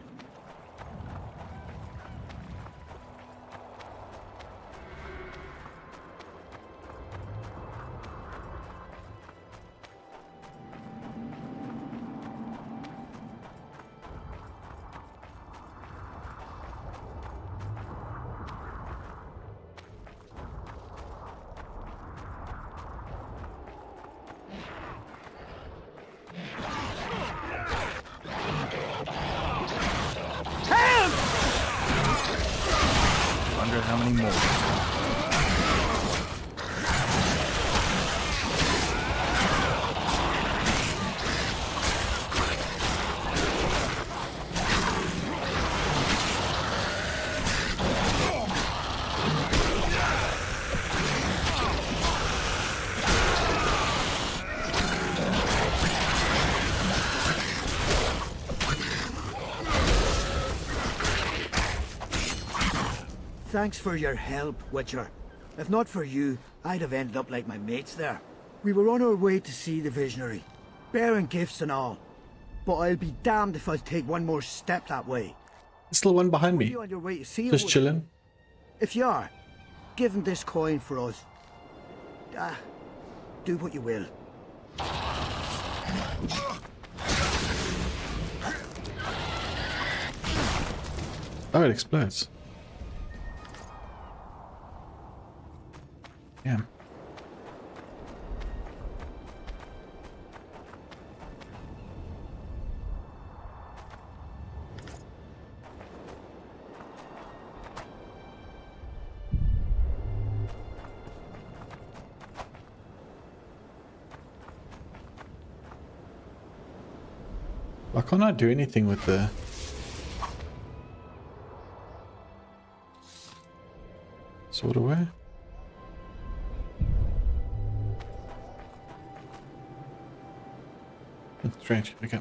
Speaker 5: many more.
Speaker 11: Thanks for your help, Witcher. If not for you, I'd have ended up like my mates there. We were on our way to see the visionary, bearing gifts and all. But I'll be damned if I'll take one more step that way.
Speaker 1: There's still one behind
Speaker 11: Are
Speaker 1: me.
Speaker 11: you on your way to see
Speaker 1: Just
Speaker 11: it?
Speaker 1: chilling.
Speaker 11: If you are, give him this coin for us. Do what you will.
Speaker 1: Oh, it explodes. Damn. Why can't I do anything with the... Sword away? Strange, okay.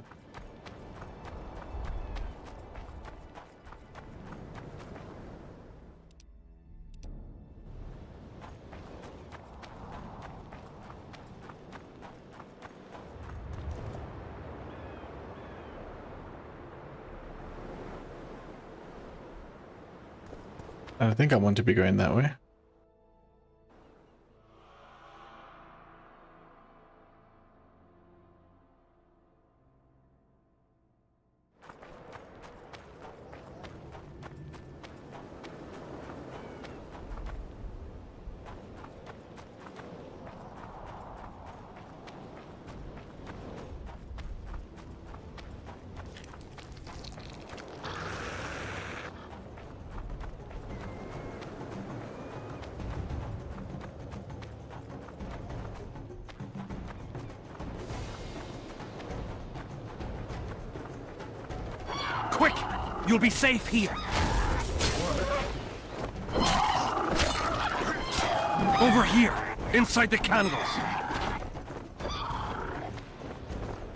Speaker 1: I think I want to be going that way.
Speaker 10: Quick! You'll be safe here. Over here, inside the candles.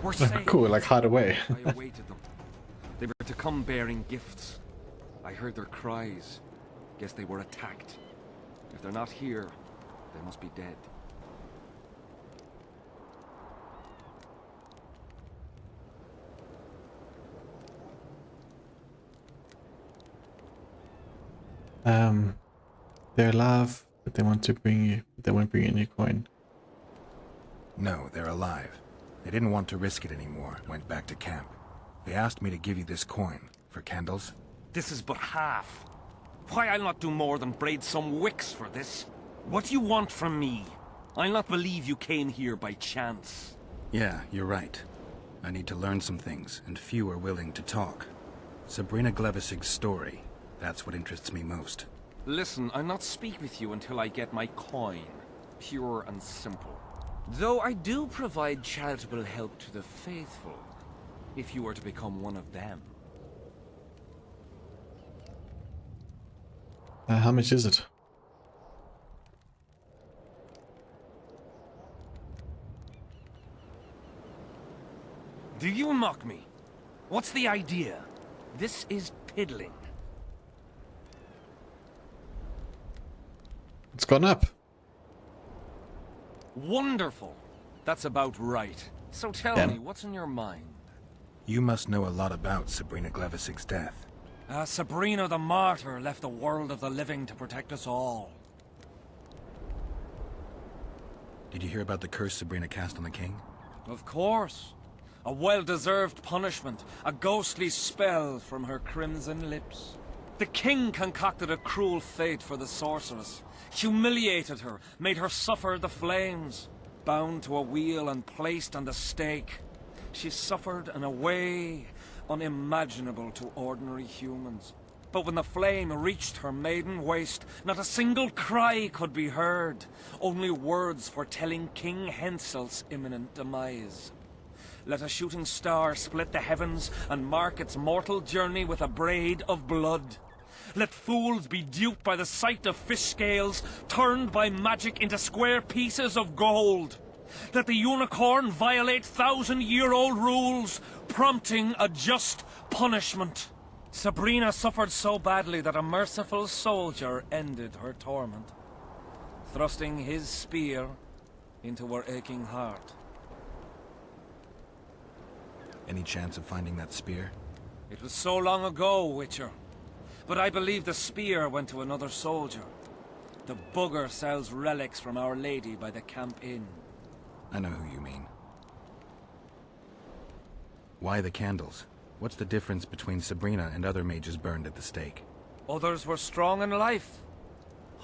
Speaker 10: We're safe.
Speaker 1: Cool, like hide away.
Speaker 14: I awaited them. They were to come bearing gifts. I heard their cries. Guess they were attacked. If they're not here, they must be dead.
Speaker 1: They're alive, but they want to bring you. They won't bring you any coin.
Speaker 5: No, they're alive. They didn't want to risk it anymore, went back to camp. They asked me to give you this coin for candles.
Speaker 10: This is but half. Why, I'll not do more than braid some wicks for this. What do you want from me? I'll not believe you came here by chance.
Speaker 5: Yeah, you're right. I need to learn some things, and few are willing to talk. Sabrina Glevisig's story, that's what interests me most.
Speaker 14: Listen, I'll not speak with you until I get my coin. Pure and simple. Though I do provide charitable help to the faithful, if you were to become one of them.
Speaker 1: How much is it?
Speaker 10: Do you mock me? What's the idea? This is piddling.
Speaker 1: It's gone up.
Speaker 14: Wonderful. That's about right. So tell me, what's in your mind?
Speaker 5: You must know a lot about Sabrina Glevisig's death.
Speaker 10: Sabrina the Martyr left the world of the living to protect us all.
Speaker 5: Did you hear about the curse Sabrina cast on the king?
Speaker 10: Of course. A well-deserved punishment, a ghostly spell from her crimson lips. The king concocted a cruel fate for the sorceress, humiliated her, made her suffer the flames. Bound to a wheel and placed on the stake, she suffered in a way unimaginable to ordinary humans. But when the flame reached her maiden waist, not a single cry could be heard, only words foretelling King Henselt's imminent demise. Let a shooting star split the heavens and mark its mortal journey with a braid of blood. Let fools be duped by the sight of fish scales, turned by magic into square pieces of gold. Let the unicorn violate 1,000-year-old rules, prompting a just punishment. Sabrina suffered so badly that a merciful soldier ended her torment, thrusting his spear into her aching heart.
Speaker 5: Any chance of finding that spear?
Speaker 10: It was so long ago, Witcher. But I believe the spear went to another soldier. The bugger sells relics from Our Lady by the Camp Inn.
Speaker 5: I know who you mean. Why the candles? What's the difference between Sabrina and other mages burned at the stake?
Speaker 10: Others were strong in life.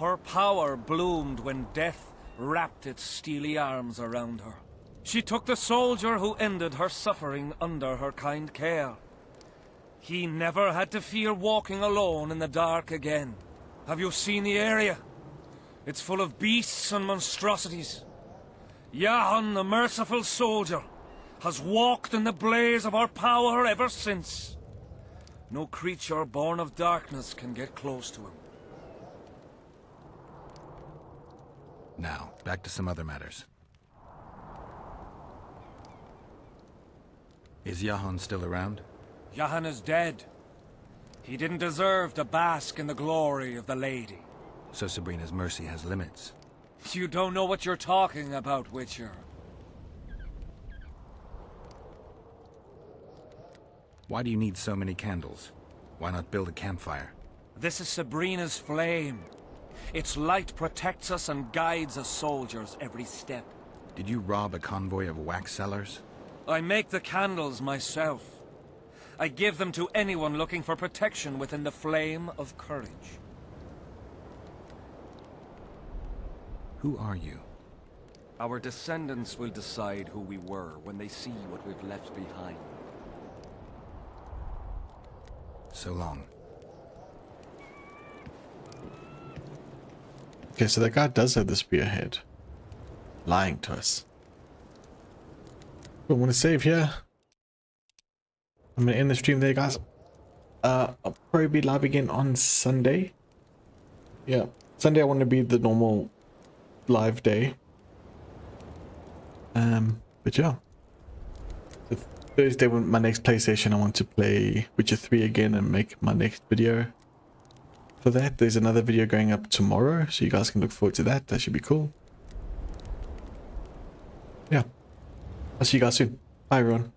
Speaker 10: Her power bloomed when death wrapped its steely arms around her. She took the soldier who ended her suffering under her kind care. He never had to fear walking alone in the dark again. Have you seen the area? It's full of beasts and monstrosities. Jahan, the merciful soldier, has walked in the blaze of our power ever since. No creature born of darkness can get close to him.
Speaker 5: Now, back to some other matters. Is Jahan still around?
Speaker 10: Jahan is dead. He didn't deserve to bask in the glory of the Lady.
Speaker 5: So Sabrina's mercy has limits.
Speaker 10: You don't know what you're talking about, Witcher.
Speaker 5: Why do you need so many candles? Why not build a campfire?
Speaker 10: This is Sabrina's flame. Its light protects us and guides us soldiers every step.
Speaker 5: Did you rob a convoy of wax sellers?
Speaker 10: I make the candles myself. I give them to anyone looking for protection within the flame of courage.
Speaker 5: Who are you?
Speaker 14: Our descendants will decide who we were when they see what we've left behind.
Speaker 5: So long.
Speaker 1: Okay, so that guy does have the spearhead. Lying to us. I want to save here. I'm going to end the stream there, guys. I'll probably be live again on Sunday. Yeah, Sunday I want to be the normal live day. But yeah. Thursday, when my next PlayStation, I want to play Witcher 3 again and make my next video for that. There's another video going up tomorrow, so you guys can look forward to that. That should be cool. Yeah. I'll see you guys soon. Bye, everyone.